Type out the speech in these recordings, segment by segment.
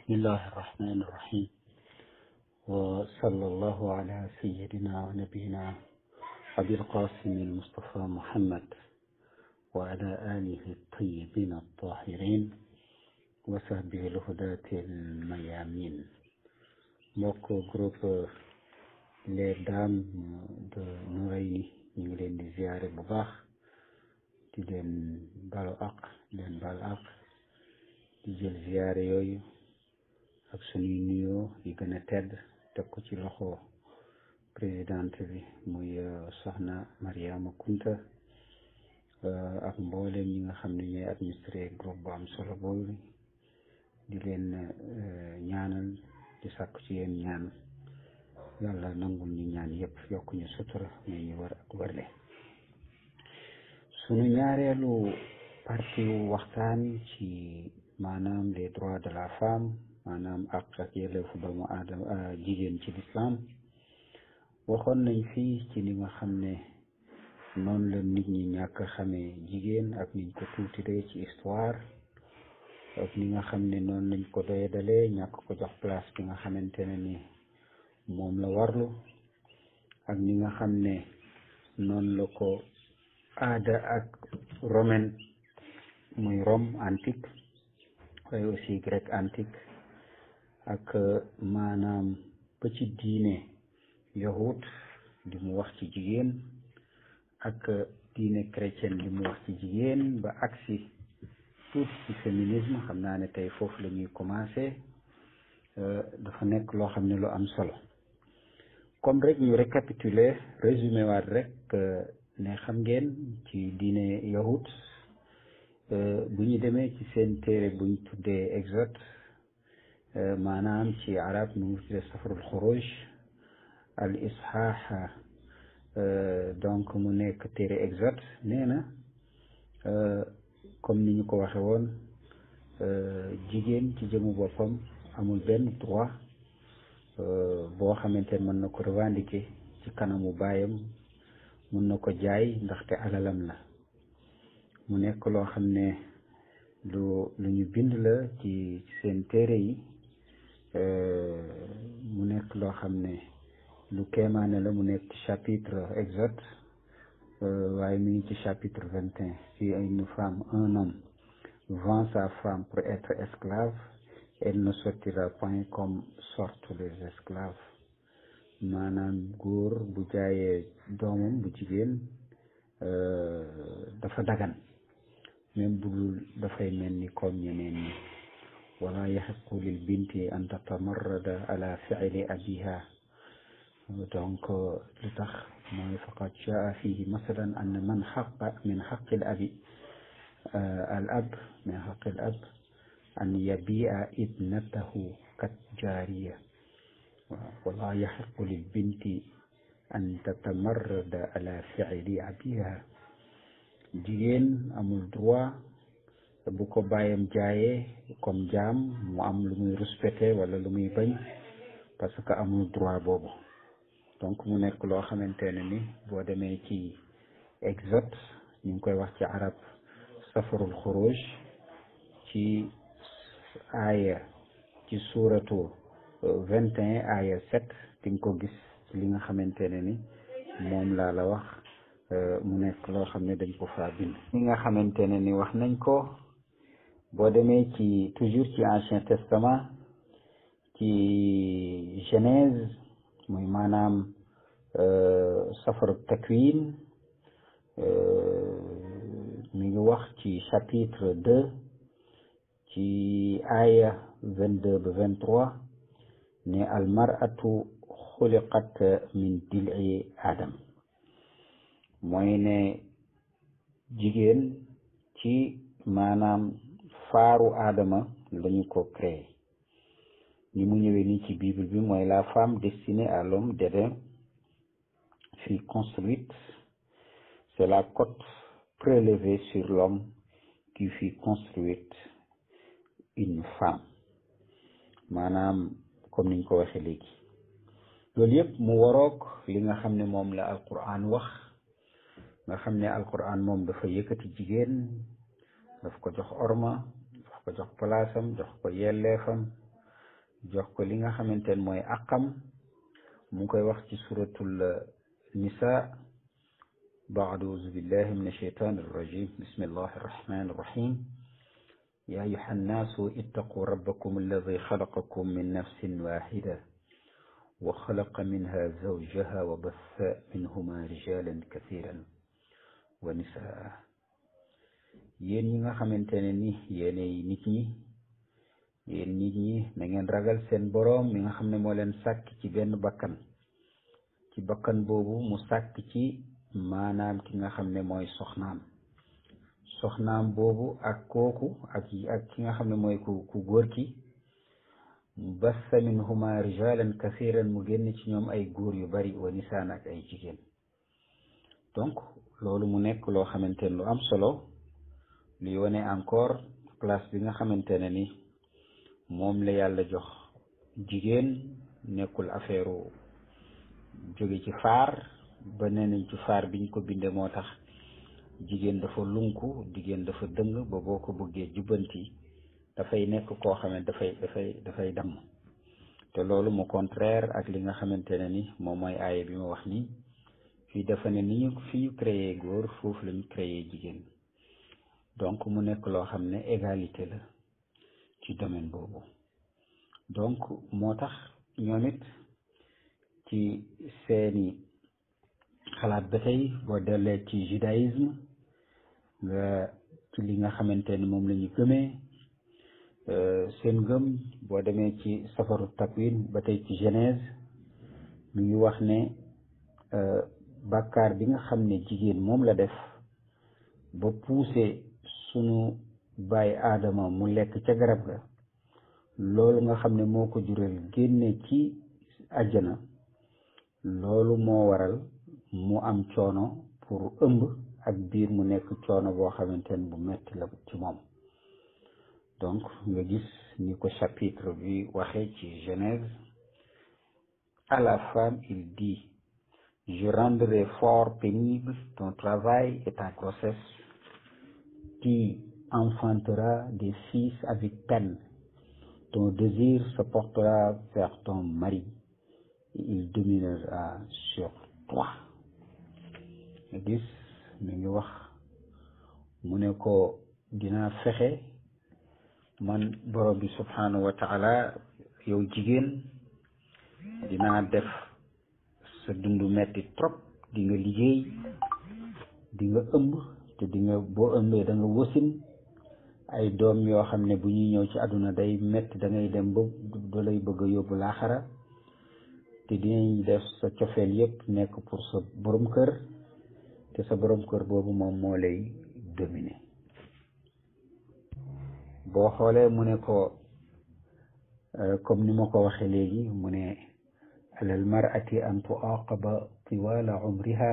بسم الله الرحمن الرحيم وصلى الله على سيدنا ونبينا أبي القاسم المصطفى محمد وعلى آله الطيبين الطاهرين وصحبه الهداة الميامين mbokk groupe les dames de Nourayni ñu ngi leen di ziare bu baax di leen balu ak di leen bal ak di jël ziare yooyu ak suñuy nuyoo yi gën a tedd teg ko ci loxo présidente bi muy soxna Mariama Kunta ak mboolem ñi nga xam ne ñooy administré groupe bu am solo boobu di leen ñaanal di sàkku ci yéen ñaan yàlla nangul ñu ñaan yëpp yokk ñu sutura mais ñu war ak wërle suñu ñaareelu partie waxtaan ci maanaam les droits de la femme maanaam ak yelleefu doomu aadama jigéen ci l'islam waxoon nañ fii ci li nga xam ne noonu la nit ñi ñàkk xamee jigéen ak niñ ko tuutilee ci histoire ak ni nga xam ne noonu lañ ko doyadalee ñàkk ko jox place bi nga xamante ne ni moom la warlu ak ni nga xam ne noonu la ko aada ak romaine muy Rome antique waaye aussi grec antique ak maanaam ba ci diine yahut li mu wax ci jigéen ak diine chrétienne li mu wax ci jigéen ba agsi tuuti ci féminisme xam naa ne tey foofu la ñuy commencé dafa nekk loo xam ne lu am solo comme rek ñu récapituler résumé waat rek ne xam ngeen ci diine yahut bu ñu demee ci seen téere buñ tuddee Exode maanaam ci arab mu ngi tuddee safarul xuruj al ishaax donc mu nekk téere Exode nee na comme ni ñu ko waxe woon jigéen ci jëmu boppam amul benn droit boo xamante ne mën na ko revendiquer ci kanamu baayam mën na ko jaay ndaxte alalam la mu nekk loo xam ne lu ñu bind la ci seen téere yi mu nekk loo xam ne lu kéemaane la mu nekk ci chapitre Exode waaye mi ngi ci chapitre 21 si une femme un homme vend sa femme pour être esclave elle ne sortira point comme sortent les esclaves maanaam góor bu jaayee doomam bu jigéen dafa dagan même budul dafay mel ni comme ñeneen ñi wala yaxiqu lil binti an tatamarrada ala fi'li abiha donc lu tax mooy faqad jaa fihi masalan anna man xaqa min xaqi al ab min xaqi al ab an yabia ibnatahu kat jaariya wala yaxiqu lil binti an tatamarrada ala fi'li abiha jigéen amul droit bu ko bàyyam jaayee comme jaam mu am lu muy respecté wala lu muy bañ parce que amul droit boobu donc mu nekk loo xamante ne ni boo demee ci Exode ñu ngi koy wax ci arab safarul xuruj ci aaya ci suuratu 21 aaya 7 di nga ko gis li nga xamante ne ni moom laa la wax mu nekk loo xam ne dañ ko faa bind li nga xamante ne ni wax nañ ko boo demee ci toujours ci Ancien Testament ci Genèse muy maanaam safaru takwin mi ngi wax ci chapitre 2 ci aaya 22 ba 23 ne al mar'atu xuliqat min dil'i adam mooy ne jigéen ci maanaam faaru aadama lañu ko créé ni mu ñëwee nii ci bible bi mooy la femme destinée à l'homme d'Éden fut construite c'est la côte prélevée sur l'homme qui fut construite une femme maanaam comme niñ ko waxee léegi loolu yëpp mu waroog li nga xam ne moom la alquran wax nga xam ne alquran moom dafa yëkkati jigéen daf ko jox orma daf ko jox palaasam jox ko yelleefam jox ko li nga xamante ne mooy àqam mu ngi koy wax ci suratul nisa baadu auzu billahi min ashaytan arrajim bismillahi arrahmani arrahim ya ayuha annaasu ittaqu rabbakum alladi xalaqakum min nafsin waxida wa xalaqa minha zawjaha wa bassa minhuma rijalan kathiran wa nisaa. yéen ñi nga xamante ne ni yéenay nit ñi na ngeen ragal seen boroom mi nga xam ne moo leen sàkk ci benn bakkan, ci bakkan boobu mu sàkk ci maanaam ki nga xam ne mooy soxnaam boobu ak kooku ak ki nga xam ne mooy ku góor ki bassa minhuma rijalan kasiran mu génn ci ñoom ay góor yu bari wa nisaan ak ay jigéen. donc loolu mu nekk loo xamante ne lu am solo luy wane encore place bi nga xamante ne ni moom la yàlla jox jigéen. nekkul affaire jóge ci faar ba nee nañ ci faar biñ ko bindee moo tax jigéen dafa lunku, jigéen dafa dëng ba boo ko bëggee jubbanti dafay nekk koo xam ne dafay damm. te loolu mu contraire ak li nga xamante ne ni moom mooy aaya bi ma wax ni fii dafa ne ni ñu fi ñu créé góor foofu la ñu créé jigéen. donc mu nekk loo xam ne égalité la ci domaine boobu. donc moo tax ñoom it ci seeni xalaat ba tey boo dellee ci judaïsme nga ci li nga xamante ne moom la ñu gëmee seen gëm boo demee ci safaru takwin ba tey ci genèse mi ngi wax ne bàkkaar bi nga xam ne jigéen moom la def ba poussé sunu baay aadama mu lekk ca garab ga, loolu nga xam ne moo ko jural génne ci àjjana, loolu moo waral mu am coono pour ëmb ak biir mu nekk coono boo xamante ne bu metti la ci moom. donc nga gis ni ko chapitre bi waxee ci Genèse, à la femme il dit: je rendrai fort pénible ton travail et ta grossesse, tu enfanteras des fils avec peine, ton désir se portera vers ton mari et il dominera sur toi. nga gis mi ngi wax mu ne ko dinaa fexe man borom bi subhanahu wa taala yow jigéen dinaa def sa dundu metti trop, di nga liggéey, di nga ëmb, te di nga boo ëmbee da nga wasin ay doom yoo xam ne bu ñuy ñëw ci àdduna day metti, da ngay dem ba da lay bëgg a yóbbu laaxara, te dinañ def sa cofeel yépp nekk pour sa borom kër, te sa borom kër boobu moom moo lay dominer. boo xoolee mu ne ko comme ni ma ko waxee léegi mu ne alal mar'ati an tuaqaba tiwala umriha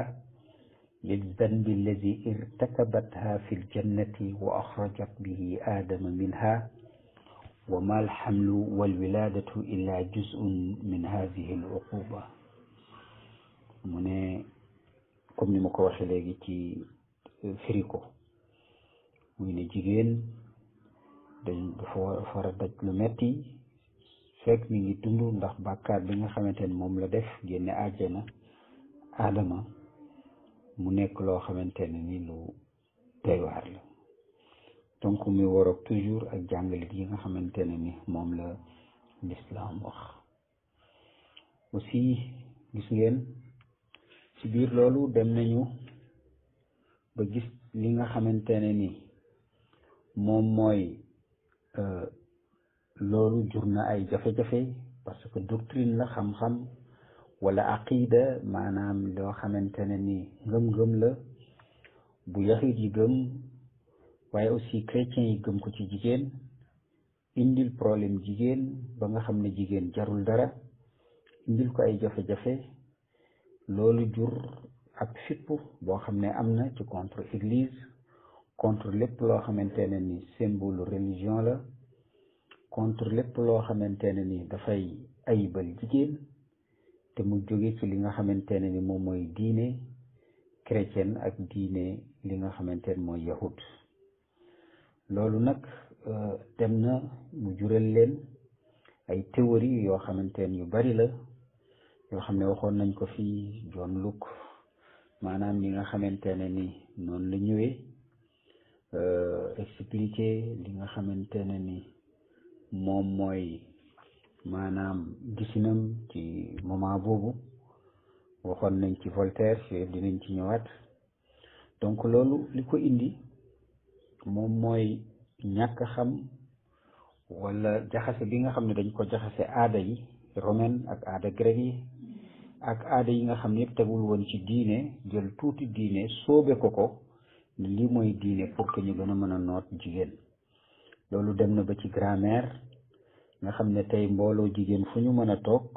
للذنب الذي ارتكبتها في الجنة وأخرجت به آدم منها وما الحمل والولادة إلا جزء من هذه العقوبة. mu ne comme ni ma ko waxee léegi ci firi ko muy ne jigéen dafa war a daj lu metti fekk mi ngi dund ndax bàkkaar bi nga xamante ne moom la def génne àjjana Adama, mu nekk loo xamante ne ni lu doy waar la. donc muy waroog toujours ak jàngalit yi nga xamante ne ni moom la l'islam wax. aussi gis ngeen ci biir loolu dem nañu ba gis li nga xamante ne ni moom mooy loolu jur na ay jafe-jafe, parce que doctrine la, xam-xam wala aqida, maanaam loo xamante ne ni ngëm-ngëm la bu yahud yi gëm waaye aussi chrétiens yi gëm ko ci jigéen, indil problème jigéen ba nga xam ne jigéen jarul dara, indil ko ay jafe-jafe. loolu jur ak fipp boo xam ne am na ci contre église, contre lépp loo xamante ne ni symbole religion la, contre lépp loo xamante ne ni dafay ayibal jigéen, te mu jóge ci li nga xamante ne ni moom mooy diine chrétienne ak diine li nga xamante ne mooy yahud. loolu nag dem na mu jural leen ay théorie yoo xamante ne yu bari la yoo xam ne waxoon nañ ko fii John Locke maanaam ñi nga xamante ne ni noonu la ñëwee expliquer li nga xamante ne ni moom mooy maanaam gisinam ci moment boobu waxoon nañ ci Voltaire yooyu dinañ ci ñëwaat donc loolu li ko indi moom mooy ñàkk xam wala jaxase bi nga xam ne dañ ko jaxase aada yi romaine ak aada grec yi ak aada yi nga xam ne yëpp tegul woon ci diine jël tuuti diine soobe ko lii mooy diine pour que ñu gën a mën a noot jigéen loolu dem na ba ci grammaire nga xam ne tey mbooloo jigéen fu ñu mën a toog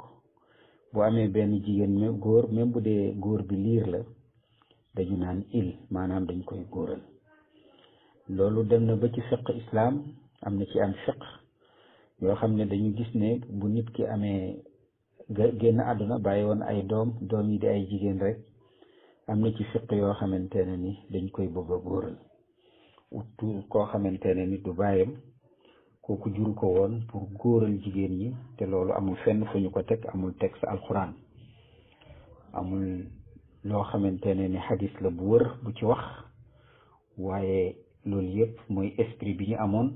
bu amee benn jigéen góor même bu dee góor bi liir la dañu naan il maanaam dañ koy góoral loolu dem na ba ci fiqh islam am na ci am fiqh yoo xam ne dañu gis ne bu nit ki amee génn àdduna bàyyi woon ay doom yi di ay jigéen rek am na ci fiqh yoo xamante ne ni dañ koy bëgg a góoral uttu koo xamante ne ni du bàyyam kooku juru ko woon pour góoral jigéen ñi te loolu amul fenn fu ñu ko teg amul texte alquran amul loo xamante ne ni xadis la bu wër bu ci wax waaye loolu yëpp mooy esprit bi ñu amoon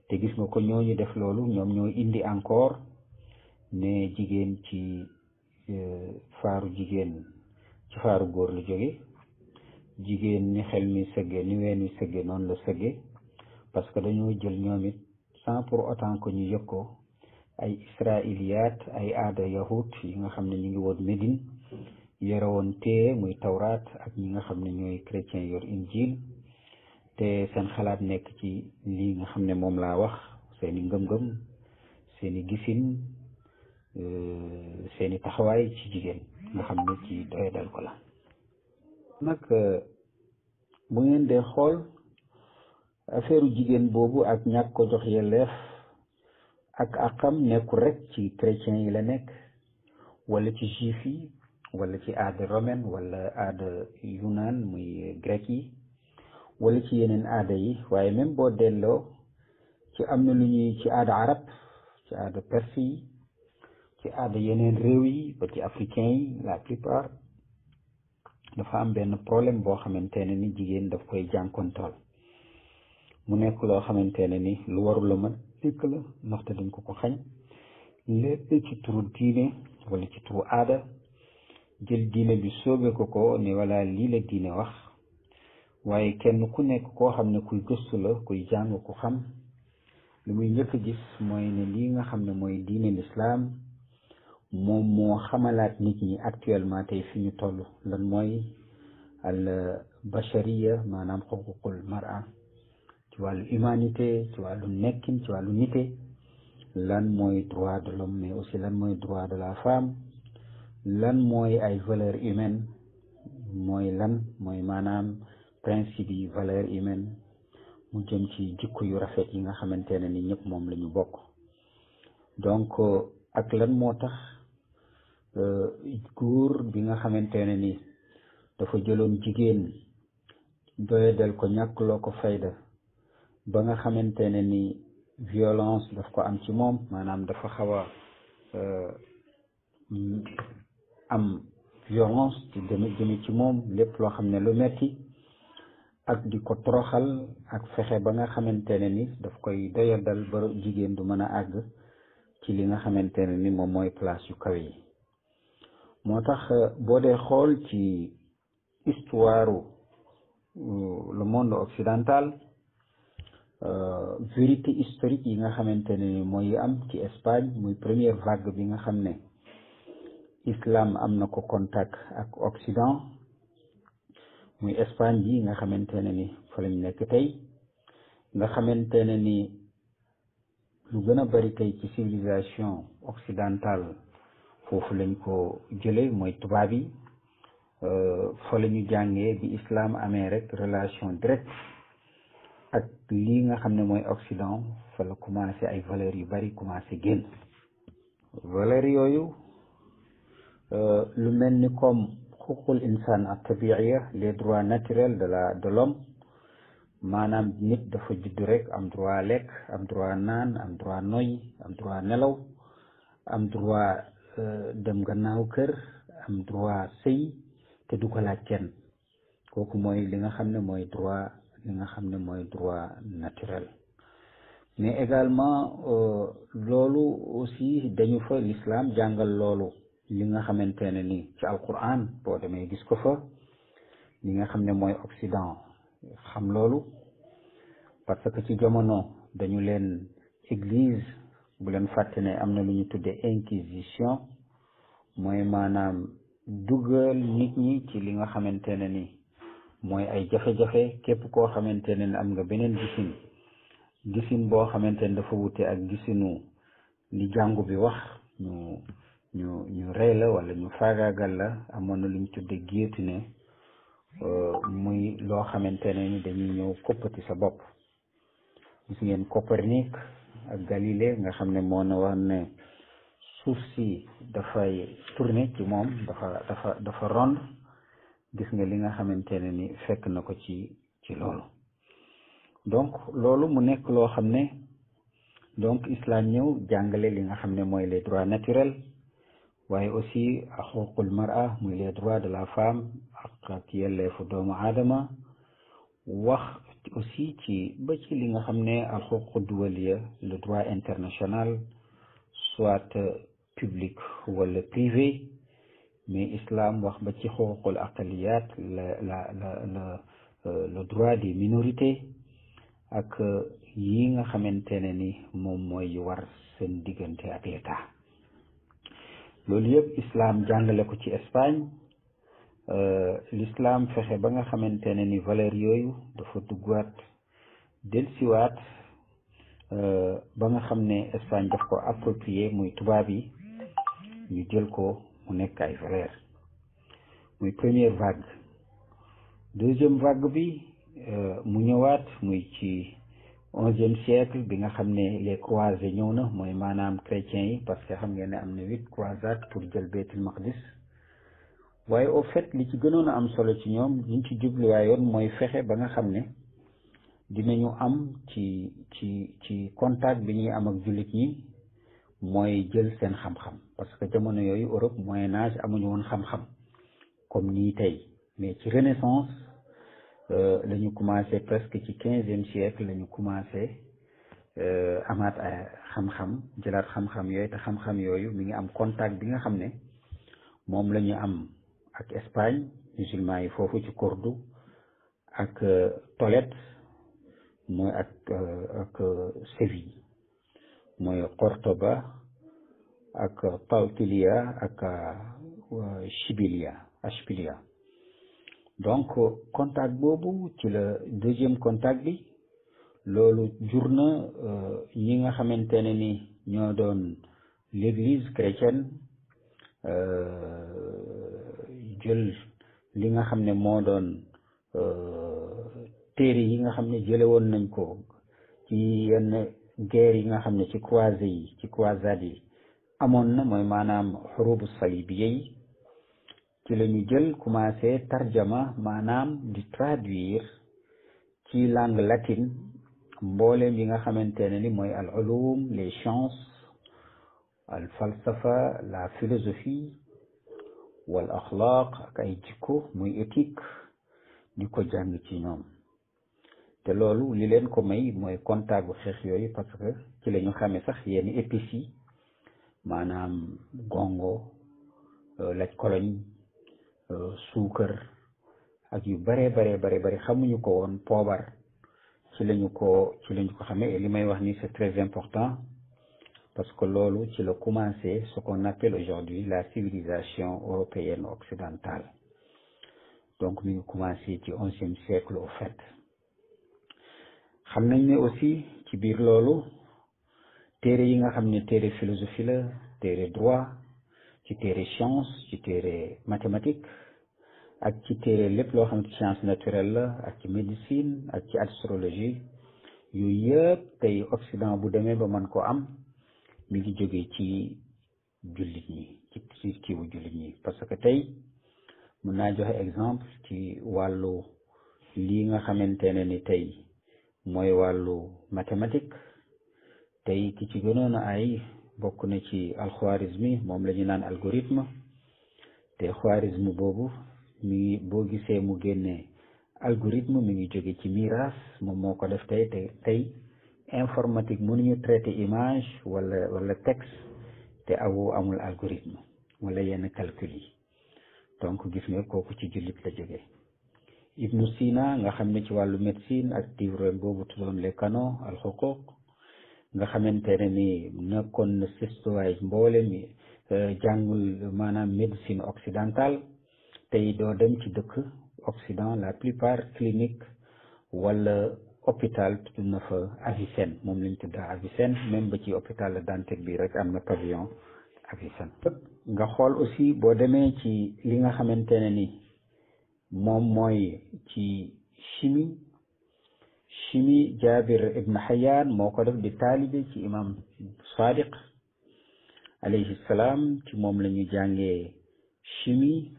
te gis nga ko ñooñu def loolu ñoom ñoo indi encore ne jigéen ci faaru jigéen ci faaru góor la jóge jigéen ni xel mi sëgge ni ween mi sëgge noonu la sëgge parce que dañoo jël ñoom it sans pour autant que ñu yëg ko ay israiliyaat ay aada yahud yi nga xam ne ñu ngi woon Médine yore woon téye muy tawraat ak ñi nga xam ne ñooy chrétien yor injil te seen xalaat nekk ci lii nga xam ne moom laa wax seeni ngëm-ngëm seeni gisin seeni taxawaay ci jigéen nga xam ne ci doye dal ko la nag bu ngeen dee xool affaire jigéen boobu ak ñàkk ko jox yelleef ak àqam nekkul rek ci chrétiens yi la nekk wala ci juif yi wala ci aada romaine wala aada yunaan muy grec yi wala ci yeneen aada yi waaye même boo delloo ci am na lu ñuy ci aada arab ci aada perse yi ci aada yeneen réew yi ba ci africain yi la plupart dafa am benn problème boo xamante ne ni jigéen daf koy jànkontool mu nekk loo xamante ne ni lu warul la mën nekk la ndaxte dañ ko xañ lépp ci turu diine wala ci turu aada jël diine bi soobe ko ni wala lii la diine wax waaye kenn ku nekk koo xam ne kuy gëstu la kuy jàng ku xam li muy njëkk a gis mooy ne lii nga xam ne mooy diine l'islam moom moo xamalaat nit ñi actuellement tey fi ñu toll lan mooy al bachariya maanaam xuququl mar'a ci wàllu humanité ci wàllu nekkin ci wàllu nité lan mooy droit de l'homme mais aussi lan mooy droit de la femme lan mooy ay valeurs humaines mooy lan mooy maanaam principe yi valeurs humaines mu jëm ci jikko yu rafet yi nga xamante ne ni ñëpp moom la ñu bokk donc ak lan moo tax góor bi nga xamante ne ni dafa jëloon jigéen doyadel ko ñàkkloo ko fayda ba nga xamante ne ni violence daf ko am ci moom maanaam dafa xaw a am violence ci jëme ci moom lépp loo xam ne lu metti ak di ko toroxal ak fexe ba nga xamante ne ni daf koy doyadal ba jigéen du mën a àgg ci li nga xamante ne ni moom mooy place yu kawe yi moo tax boo dee xool ci histoire le monde occidental vérité historique yi nga xamante ne ni mooy am ci Espagne muy première vague bi nga xam ne islam am na ko contact ak Occident muy Espagne bi nga xamante ne ni fa lañ nekk tey nga xamante ne ni lu gën a bari tey ci civilisation occidentale foofu lañ ko jële mooy tubaab yi fa la ñu jàngee bi islam amee rek relation directe ak lii nga xam ne mooy Occident fa la commencé ay valeurs yu bari commencé génn valeurs yooyu lu mel ni comme xuququl insaan ak tabiiya les droits naturels de l'homme maanaam nit dafa judd rek am droit lekk am droit naan am droit noy am droit nelaw am droit dem gannaaw kër am droit sëy te du ko laaj kenn kooku mooy li nga xam ne mooy droit li nga xam ne mooy droit naturel mais également loolu aussi dañu fa l'islam jàngal loolu li nga xamante ne ni ci alquran boo demee gis ko fa li nga xam ne mooy Occident xam loolu parce que ci jamono dañu leen église bu leen fàtte ne am na lu ñu tuddee inquisition mooy maanaam dugal nit ñi ci li nga xamante ne ni mooy ay jafe-jafe képp koo xamante ne ni am nga beneen gisin boo xamante ne dafa wute ak gisinu li jàngu bi wax ñu rey la wala ñu faagaagal la amoon na lu ñu tuddee guillotine muy loo xamante ne ni dañuy ñëw koppati sa bopp gis ngeen Copernic ak Galilée nga xam ne moo na wax ne suuf si dafay tourner ci moom dafa rond gis nga li nga xamante ne ni fekk na ko ci loolu donc loolu mu nekk loo xam ne donc islam ñëw jàngale li nga xam ne mooy les droits naturels waaye aussi xuququl mar'a muy les droits de la femme ak yelleefu doomu aadama wax aussi ci li nga xam ne al xuquq duwaliya le droit international soit public wala privé mais islam wax ba ci xuququl aqaliyat le droit des minorités ak yi nga xamante ne ni moom mooy war seen diggante ak l'état loolu yëpp islam jàngale ko ci Espagne l'islam fexe ba nga xamante ne ni valeur yooyu dafa duggaat dellusiwaat ba nga xam ne Espagne daf ko approprié muy tubaab yi ñu jël ko mu nekk ay valeur muy première vague deuxième vague bi mu ñëwaat muy ci 11e siècle bi nga xam ne les croisés ñëw na mooy maanaam chrétiens yi parce que xam ngeen ne am na 8 croisades pour jël Baytul Maqdis waaye au fait li ci gënoon a am solo ci ñoom liñ ci jubluwaayoon mooy fexe ba nga xam ne dinañu am ci contact bi ñuy am ak jullit ñi mooy jël seen xam-xam parce que jamono yooyu Europe Moyen Âge amuñu woon xam-xam comme nii tey mais ci Renaissance la ñu commencé presque ci 15e siècle la ñu commencé amaat xam-xam jëlaat xam-xam yooyu te xam-xam yooyu mi ngi am contact bi nga xam ne moom la ñu am ak Espagne musulman yi foofu ci Cordoue ak Tolède mooy ak Séville mooy Cordoba ak Pautilia ak Ashbilia donc contact boobu ci la deuxième contact bi loolu jur na ñi nga xamante ne ni ñoo doon l'église chrétienne jël li nga xam ne moo doon téere yi nga xam ne jële woon nañ ko ci yenn guerre yi nga xam ne ci croisade yi amoon na mooy maanaam xurubu salibiya yi ci la ñu jël commencé tarjama maanaam di traduire ci langue latine mbooleem yi nga xamante ne ni mooy al ulum les sciences al falsafa la philosophie wal axlaaq ak ay jikko muy éthique di ko jàng ci ñoom te loolu li leen ko may mooy contact bu xeex yooyu parce que ci la ñu xamee sax yenn épices yi maanaam gongo laj koloñ suukar ak yu bare xamuñu ko woon poobar ci lañu ko xamee et li may wax ni c'est très important parce que loolu ci la commencé ce qu'on appelle aujourd'hui la civilisation européenne occidentale donc mi ngi commencé ci 11e siècle au fait xam nañ ne aussi ci biir loolu téere yi nga xam ne téere philosophie la téere droit ci téere science ci téere mathématique ak ci téere lépp loo xam ne science naturelle la ak ci médecine ak ci astrologie yooyu yëpp tey Occident bu demee ba mën ko am mi ngi jógee ci jullit ñi ci kiiwu jullit ñi parce que tey mën naa joxe exemple ci wàllu lii nga xamante ne ni tey mooy wàllu mathématique tey ki ci gënoon a ay bokk na ci alxuwarizmi moom la ñu naan algorithme te xuwarizme boobu mi ngi boo gisee mu génnee algorithme mi ngi jóge ci miraas moom moo ko def tey informatique mënuñu traité image wala texte te amul algorithme wala yenn calcul yi donc gis nga kooku ci jullit la jóge Ibnu Sina nga xam ne ci wàllu médecine ak livre boobu tuddoon les canons al xuquq nga xamante ne ni nekkoon na sëstuwaay mboole mi jàngul maanaam médecine occidentale tey doo dem ci dëkk Occident la plupart clinique wala hôpital tudd na fa Avicenne moom lañ tudd Avicenne même ba ci hôpital la Dantec bi rek am na pavillon Avicenne. nga xool aussi boo demee ci li nga xamante ne ni moom mooy ci chimie Jabir ibn Hayyan moo ko def di taalibe ci imam Sadiq alayhi salaam ci moom la ñu jàngee chimie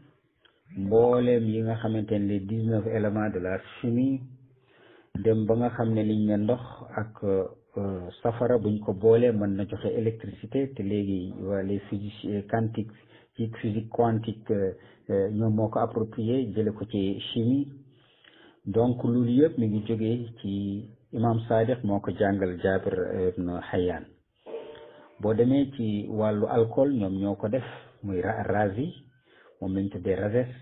mbooleem yi nga xamante ne les 19 éléments de la chimie dem ba nga xam ne liñ ne ndox ak safara buñ ko boolee mën na joxe électricité te léegi waa les physiciens quantiques ci physique quantique ñoom moo ko approprié jële ko ci chimie donc loolu yëpp mi ngi jógee ci imam Sadiq moo ko jàngal Jabir ibn Hayyan boo demee ci wàllu alcool ñoom ñoo ko def muy Razi moom lañ tuddee Razes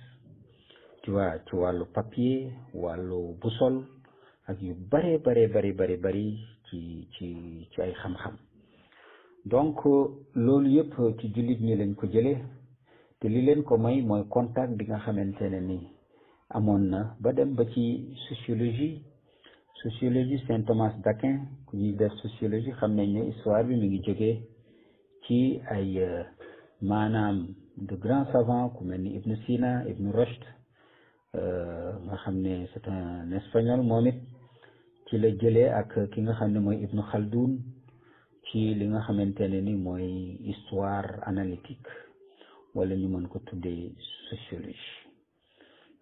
ci wàllu papier wàllu boussole ak yu bari ci ay xam-xam donc loolu yëpp ci jullit ñi lañ ko jëlee te li leen ko may mooy contact bi nga xamante ne ni amoon na ba dem ba ci sociologie Saint Thomas d'Aquin ku ñuy def sociologie xam nañ ne histoire bi mi ngi jógee ci ay maanaam de grands savants ku mel ni Ibn Sina Ibn Rushd nga xam ne c'est un espagnol moom it ci la jëlee ak ki nga xam ne mooy Ibn Khaldun ci li nga xamante ne ni mooy histoire analytique wala ñu mën ko tuddee sociologie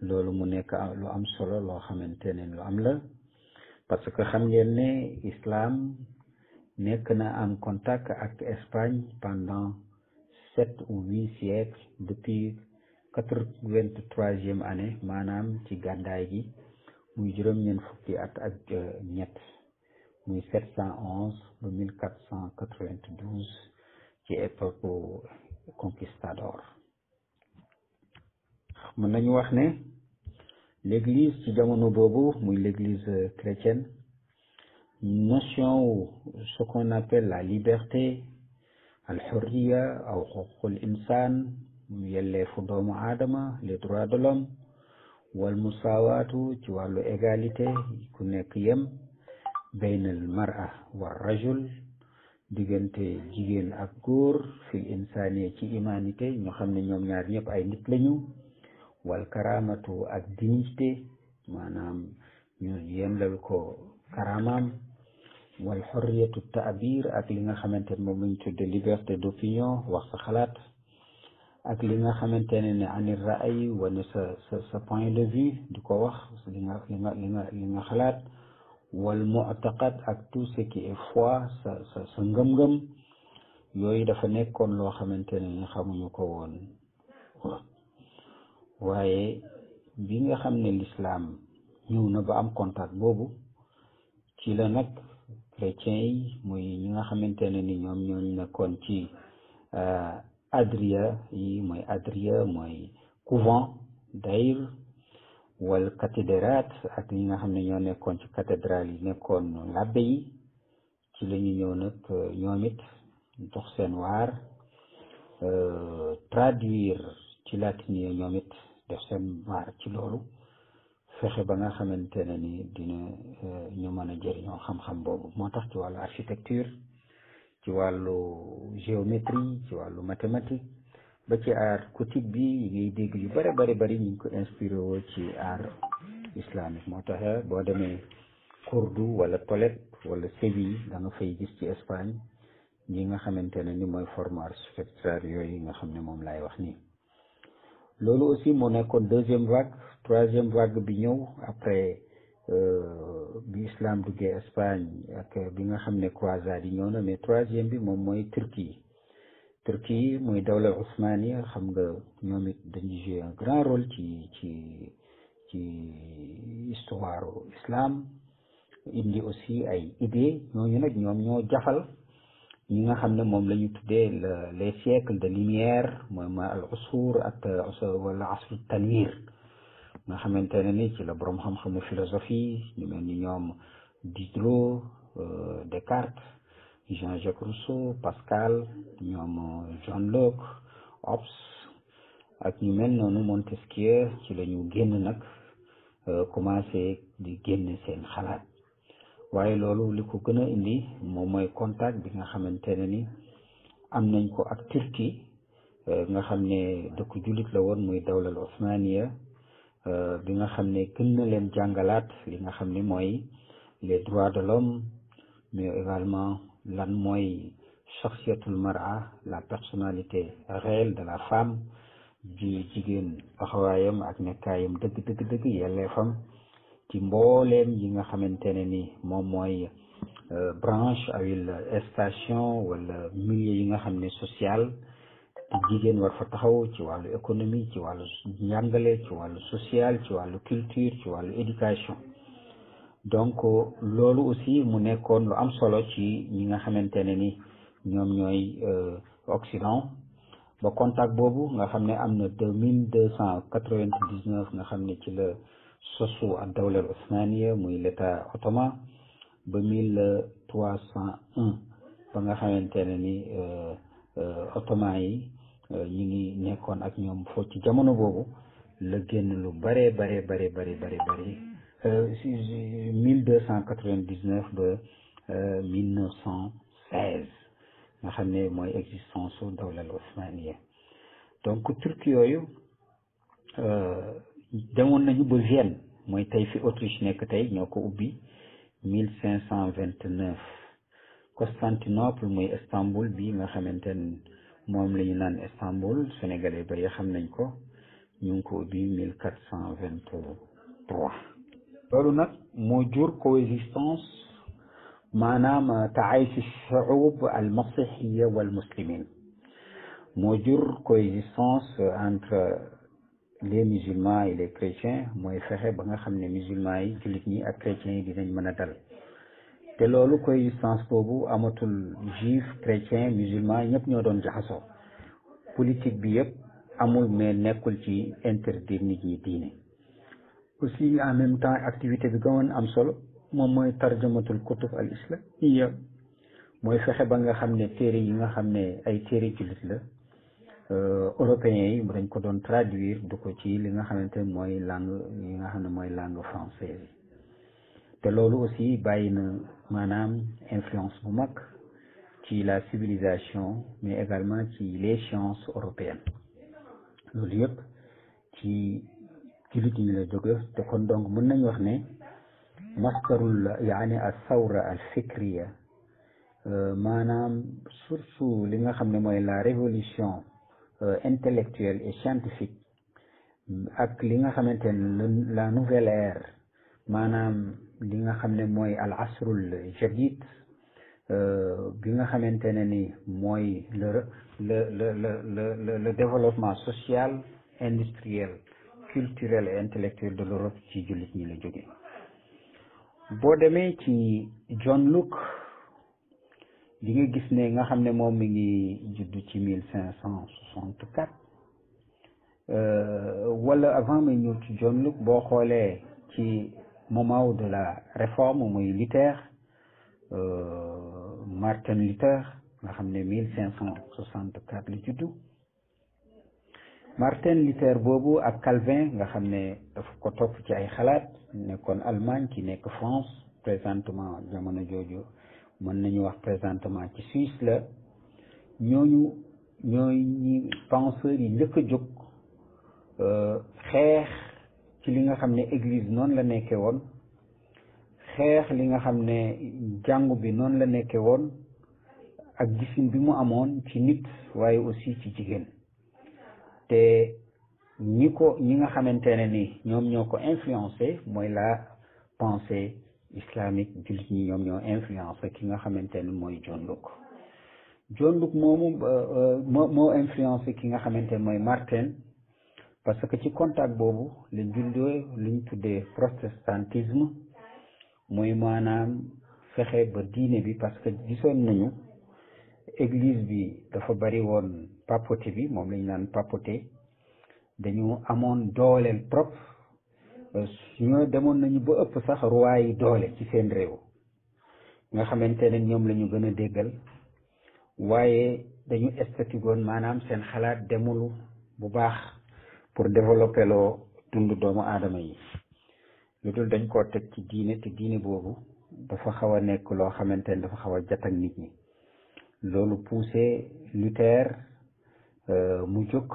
loolu mu nekk lu am solo loo xamante ne lu am la parce que xam ngeen ne islam nekk na en contact ak Espagne pendant 7 ou 8 siècles depuis 83e année maanaam ci gàddaay gi muy juróom-ñeent fukki at ak ñett muy 711 ba 1492 ci époque conquistador mën nañu wax ne l'église ci jamono boobu muy l'église chrétienne notion wu ce qu'on appelle la liberté al hurriya aw xuququl insan yelleefu doomu aadama les droits de l'homme wal musawaatu ci wàllu égalité ku nekk yem baynal mar'a war rajul diggante jigéen ak góor fil insaniya ci humanité ñu xam ne ñoom ñaar ñëpp ay nit lañu wal karamatu ak dignité maanaam ñu yendal ko karamaam wal xorriyatu taabir ak li nga xamante ne moom lañ tudde liberté d'opinion wax sa xalaat ak li nga xamante ne anir raay wane sa point de vue di ko wax li nga xalaat wal mu'taqad ak tout ce qui est foi sa ngëm-ngëm yooyu dafa nekkoon loo xamante ne xamuñu ko woon waaye bi nga xam ne l'islam ñëw na ba am contact boobu ci la nag chrétiens yi muy ñi nga xamante ne ni ñoom ñoo nekkoon ci adria mooy couvent daïr wal cathédrate ak ñi nga xam ne ñoo nekkoon ci cathédrale yi nekkoon labbe yi ci la ñu ñëw nag ñoom it dox seen waar traduire ci latin yi ñoom it def seen waar ci loolu fexe ba nga xamante ne ni dina ñu mën a jëriñoo xam-xam boobu moo tax ci wàllu architecture ci wàllu géométrie ci wàllu mathématique ba ci art gothique bi yi ngay dégg yu bari ñu ngi ko inspiré woo ci art islamique moo tax boo demee Cordoue wala Tolède wala Séville da nga fay gis ci Espagne ñi nga xamante ne ni mooy forme architecturale yooyu nga xam ne moom laay wax nii loolu aussi moo nekkoon deuxième vague troisième vague bi ñëw après bi islam duggee Espagne ak bi nga xam ne croisade yi ñëw na, mais troisième bi moom mooy Turquie mooy dawla Ousmania. xam nga ñoom it dañuy jouer un grand rôle ci histoire islam, indi aussi ay idées. ñooñu nag ñoom ñoo jafal ñi nga xam ne moom la ñu tuddee les siècles de lumière, mooy ma al usur ak wala asru tanwir, nga xamante ne ni ci la borom xam-xamu philosophie ñu mel ni ñoom Diderot, Descartes, Jean-Jacques Rousseau, Pascal, ñoom John Locke, Hobbes ak ñu mel noonu Montesquieu ci la ñu génn nag commencé di génn seen xalaat. waaye loolu li ko gën a indi moom mooy contact bi nga xamante ne ni am nañ ko ak Turquie, nga xam ne dëkku jullit la woon muy dawlal Osmania, bi nga xam ne gën na leen jàngalaat li nga xam ne mooy les droits de l'homme, mais également lan mooy shakhsiyatul mar'a, la personnalité réelle de la femme, ji jigéen taxawaayam ak nekkaayam dëgg yelleefam ci mbooleem yi nga xamante ne ni moom mooy branche awil station wala milieu yi nga xam ne social jigéen war fa taxaw ci wàllu économie, ci wàllu njàngale, ci wàllu social, ci wàllu culture, ci wàllu éducation. donc loolu aussi mu nekkoon lu am solo ci ñi nga xamante ne ni ñoom ñooy Occident. ba contact boobu nga xam ne am na 2299 nga xam ne ci la sosu ak dawla Osmania muy l'état ottoman, ba 1301 ba nga xamante ne ni ottoman yi ñu ngi nekkoon ak ñoom foofu ci jamono boobu la génn lu bare 1299 ba 1916 nga xam ne mooy existence su dawlal Osmania. donc Turquie yooyu demoon nañu ba Vienne, mooy tey fi Autriche nekk tey, ñoo ko ubbi 1529. Constantinople muy Istanbul bi nga xamante ne moom la ñu naan Istanbul, sénégalais bari xam nañ ko, ñu ngi ko ubbi 1423. loolu nag moo jur coexistence, maanaam taayush shuub al masihiya wal muslimin, moo jur coexistence entre les musulmans et les chrétiens, mooy fexe ba nga xam ne musulmans yi jullit ñi ak chrétiens yi dinañ mën a dal. te loolu coexistence boobu amatul juif, chrétien, musulman, ñëpp ñoo doon jaxasoo. politique bi yëpp amul, mais nekkul ci interdire nit ñi diine. aussi en même temps activité bi gënoon am solo moom mooy tarjamatul kutub al islamiyya, mooy fexe ba nga xam ne téere yi nga xam ne ay téere jullit la, européens yi dañ ko doon traduire du ko ci li nga xamante ne mooy langue yi nga xam ne mooy langue française yi. te loolu aussi bàyyi na maanaam influence bu mag ci la civilisation, mais également ci les sciences européennes. loolu yëpp ci jullit ñi la jóge. te kon donc mën nañu wax ne masdarul yaani al thawra al fikriya, maanaam surtout li nga xam ne mooy la révolution intellectuelle et scientifique, ak li nga xamante ne la nouvelle ère, maanaam li nga xam ne mooy al asrul jadid, bi nga xamante ne ni mooy le développement social, industriel, culturel et intellectuel de l'Europe ci jullit ñi la jóge. boo demee ci John Locke di nga gis ne nga xam ne moom mi ngi juddu ci 1564, wala avant may ñëw ci John Locke, boo xoolee ci moment de la réforme muy Luther, Martin Luther nga xam ne 1564 la juddu. Martin Luther boobu ak Calvin nga xam ne dafa ko topp ci ay xalaat, nekkoon Allemagne ki nekk France présentement, jamono jooju mën nañu wax présentement ci Suisse la. ñooñu ñooy ñi penseurs yi njëkk a jóg xeex ci li nga xam ne église noonu la nekkee woon, xeex li nga xam ne jàngu bi noonu la nekkee woon, ak gisin bi mu amoon ci nit waaye aussi ci jigéen. te ñi nga xamante ne ni ñoom ñoo ko influencé mooy la pensée islamique jullit ñi ñoom ñoo influencé ki nga xamante ne mooy John Locke. John Locke moomu moo influencé ki nga xamante ne mooy Martin, parce que ci contact boobu la juddoo lu ñu tuddee protestantisme, mooy maanaam fexe ba diine bi, parce que gisoon nañu église bi dafa bari woon papauté bi, moom lañu naan papauté, dañu amoon dooleel trop, ñoo demoon nañu ba ëpp sax roi yi doole ci seen réew, nga xamante ne ñoom la ñu gën a déggal, waaye dañu esthétigoon maanaam seen xalaat demul bu baax pour développer loo dund doomu aadama yi, lu dul dañ koo teg ci diine, te diine boobu dafa xaw a nekk loo xamante ne dafa xaw a jat ak nit ñi. loolu poussé Luther mu jóg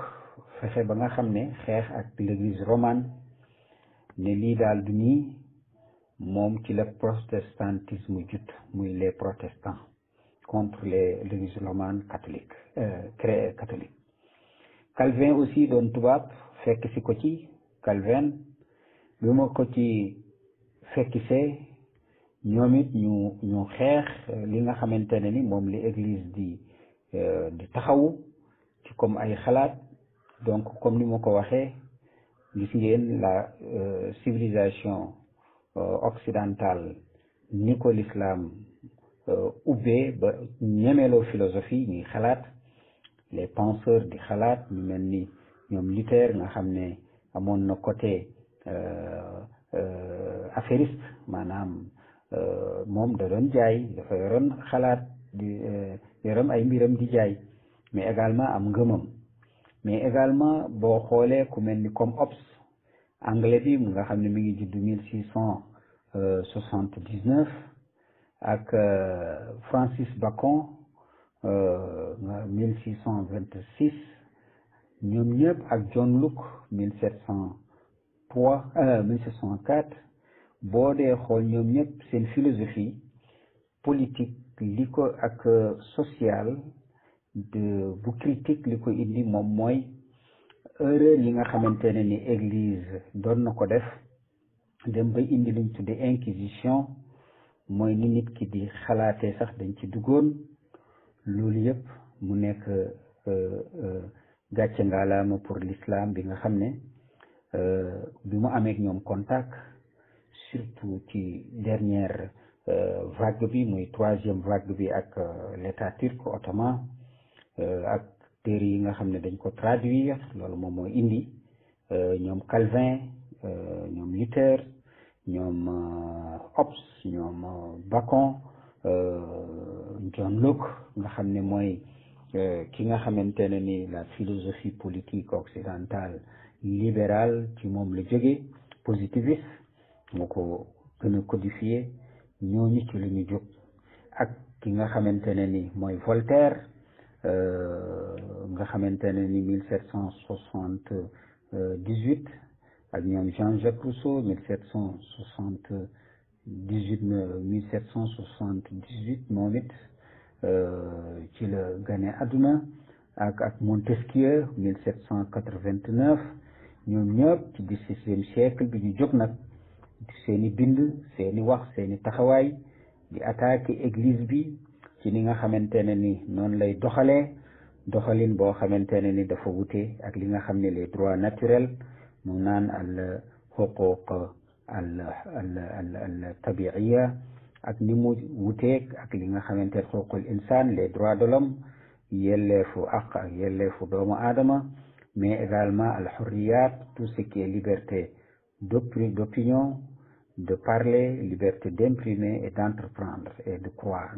fexe ba nga xam ne xeex ak l'église romane, ne lii daal du nii, moom ci la protestantisme jut, muy les protestants contre l'église romane catholique catholique. Calvin aussi doon tubaab fekk si ko ci. Calvin bi ma ko ci fekkisee, ñoom it ñu xeex li nga xamante ne ni moom li église di taxawu ci comme ay xalaat. Donc comme ni ma ko waxee, gis ngeen la civilisation occidentale ni ko l'islam ubbee ba ñemeloo philosophie ñuy xalaat, les penseurs di xalaat, ñu mel ni ñoom Luther nga xam ne amoon na côté affairiste, maanaam moom da doon jaay, dafa yoroon xalaat di yoroon ay mbiram di jaay, mais également am ngëmam. Mais également boo xoolee ku mel ni comme Hobbes, anglais bi mu nga xam ne mi ngi juddu 1679, ak Francis Bacon 1626, ñoom ñëpp, ak John Locke 1704. boo dee xool ñoom ñëpp seen philosophie politique li ko ak sociale bu critique li ko indi moom mooy erreur yi nga xamante ne ni église doon na ko def, dem ba indi luñ tudde inquisition, mooy ni nit ki di xalaatee sax dañ ci duggoon. loolu yëpp mu nekk gàcce ngaalaama pour l'islam bi nga xam ne bi mu amee ak ñoom contact, surtout ci dernière vague bi, muy troisième vague bi, ak l'état turc ottoman, ak téere yi nga xam ne dañ ko traduire. loolu moom mooy indi ñoom Calvin, ñoom Luther, ñoom Hobbes, ñoom Bacon, John Locke nga xam ne mooy ki nga xamante ne ni la philosophie politique occidentale libérale ci moom la jóge, positiviste, moo ko gën a codifié. ñooñu ci la ñu jóg, ak ki nga xamante ne ni mooy Voltaire, nga xamante ne ni 1778, ak ñoom Jean-Jacques Rousseau 1778 moom it ci la gane àdduna, ak Montesquieu 1789. ñoom ñëpp ci 17e siècle bi ñu jóg nag seeni bind, seeni wax, seeni taxawaay di attaquer église bi ci ni nga xamante ne ni noonu lay doxalin boo xamante ne ni dafa wute ak li nga xam ne les droits naturels, mu naan al xuquq al tabiiya, ak ni mu wuteeg ak li nga xamante ne xuququl insaan, les droits de l'homme, yelleefu ak yelleefu doomu aadama, mais également al xurriyat, tout ce qui est liberté d'opinion, de parler, liberté d'imprimer et d'entreprendre et de croyance.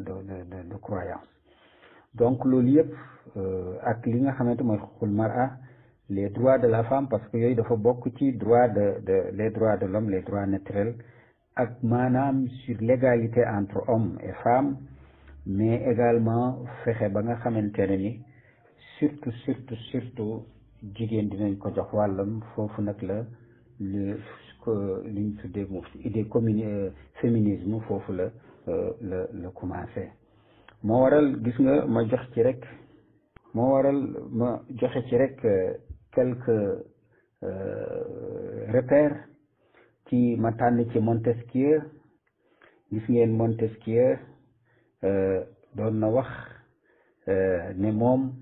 Donc loolu yëpp ak li nga xamante mooy xuququl mar'a, les droits de la femme, parce que yooyu dafa bokk ci les droits de l'homme, les droits naturels, ak maanaam sur l'égalité entre hommes et femmes, mais également fexe ba nga xamante ne ni surtout jigéen dinañ ko jox wàllam. Foofu nag la liñ tuddee moom idée féminisme foofu la commencé. moo waral gis nga ma joxe ci rek quelques repères ci ma tànn ci Montesquieu. gis ngeen Montesquieu doon na wax ne moom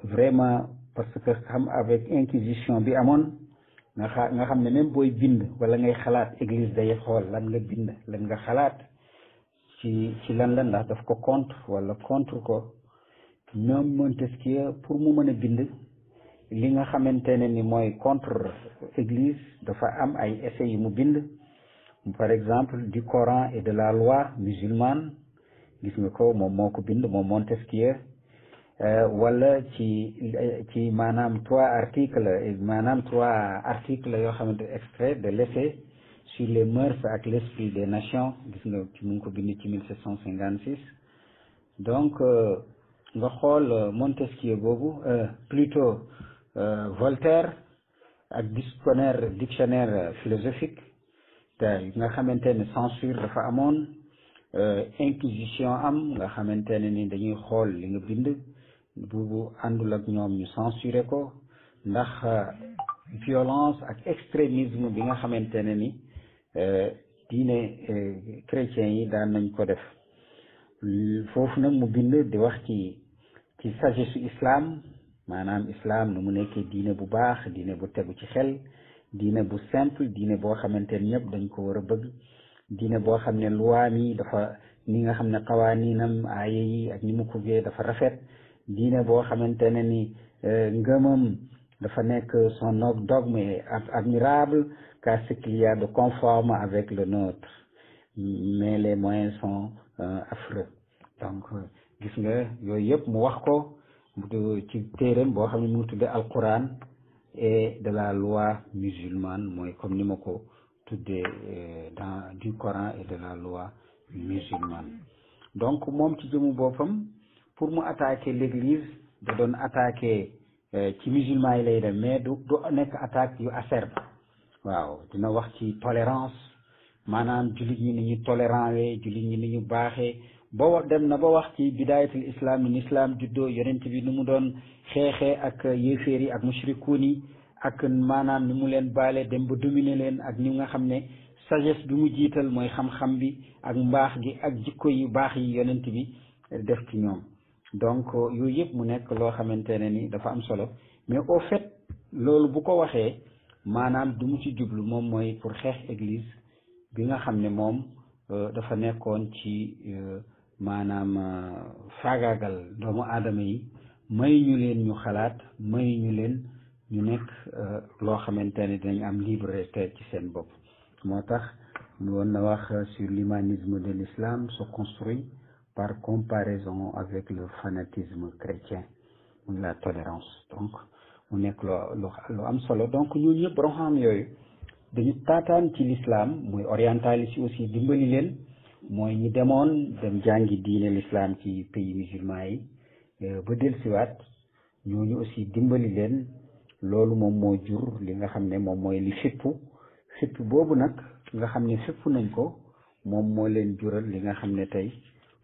vraiment parce que xam avec inquisition bi amoon nga xam ne même booy bind wala ngay xalaat église day xool lan nga bind lan nga xalaat ci lan la ndax daf ko contre wala contre ko ñoom Montesquieu pour mu mën a bind li nga xamante ne ni mooy contre église dafa am ay essais yu mu bind par exemple du Coran et de la loi musulmane gis nga ko moom moo ko bind moom Montesquieu wala ci maanaam trois articles yoo xamante extrait de l'essai sur les mœurs ak l'esprit des nations gis nga ci mu ngi ko bind ci 1756 donc nga xool Montesquieu boobu plutôt Voltaire ak dictionnaire philosophique te nga xamante ne censure dafa amoon inquisition am nga xamante ne ni dañuy xool li nga bind bu àndul ak ñoom ñu censuré ko ndax violence ak extrémisme bi nga xamante ne ni diine chrétiens yi daan nañ ko def foofu nag mu bind di wax ci sagesse islam maanaam islam nu mu nekkee diine bu baax diine bu tegu ci xel diine bu simple diine boo xamante ne ñëpp dañ ko war a bëgg diine boo xam ne luwaam yi dafa ni nga xam ne xawaaniinam aaya yi ak ni mu ko gee dafa rafet diine boo xamante ne ni ngëmam dafa nekk son dogme est admirable car ce qu'il y a de conforme avec le nôtre mais les moyens sont affreux donc gis nga yooyu yëpp mu wax ko ci téeréem boo xam ne mu ngi tudde alquran et de la loi musulmane mooy comme ni ma ko tuddee dans du Coran et de la loi musulmane donc moom ci jëmu boppam pour mu attaquer l'église da doon attaquer ci musulman yi lay dem mais du nekk attaque yu acerbe waaw dina wax ci tolérance maanaam jullit ñi ni ñu tolérant wee jullit ñi ni ñu baaxee ba dem na ba wax ci bidayatul islam ni islam juddoo yonent bi ni mu doon xeexee ak yéeféer yi ak mushrikuun yi ak maanaam ni mu leen baale dem ba dominer leen ak ni nga xam ne sagesse bi mu jiital mooy xam-xam bi ak mbaax gi ak jikko yu baax yi yonent bi def ci ñoom donc yooyu yëpp mu nekk loo xamante ne ni dafa am solo mais au fait loolu bu ko waxee maanaam du mu ci jublu moom mooy pour xeex église bi nga xam ne moom dafa nekkoon ci maanaam faagaagal doomu aadama yi may ñu leen ñu xalaat may ñu leen ñu nekk loo xamante ne dinañ am liberté ci seen bopp moo tax ñu woon na wax sur l'humanisme de l'islam se construit par comparaison avec le fanatisme chrétien muy la tolérance donc mu nekk lu am solo donc ñun ñëpp borom xam yooyu dañu taataan ci l'islam muy orientaliste yi aussi dimbali leen mooy ñi demoon dem jàngi diine l'islam ci pays musulman yi ba dellusiwaat ñooñu aussi dimbali leen loolu moom moo jur li nga xam ne moom mooy li fippu boobu nag nga xam ne fippu nañ ko moom moo leen jural li nga xam ne tey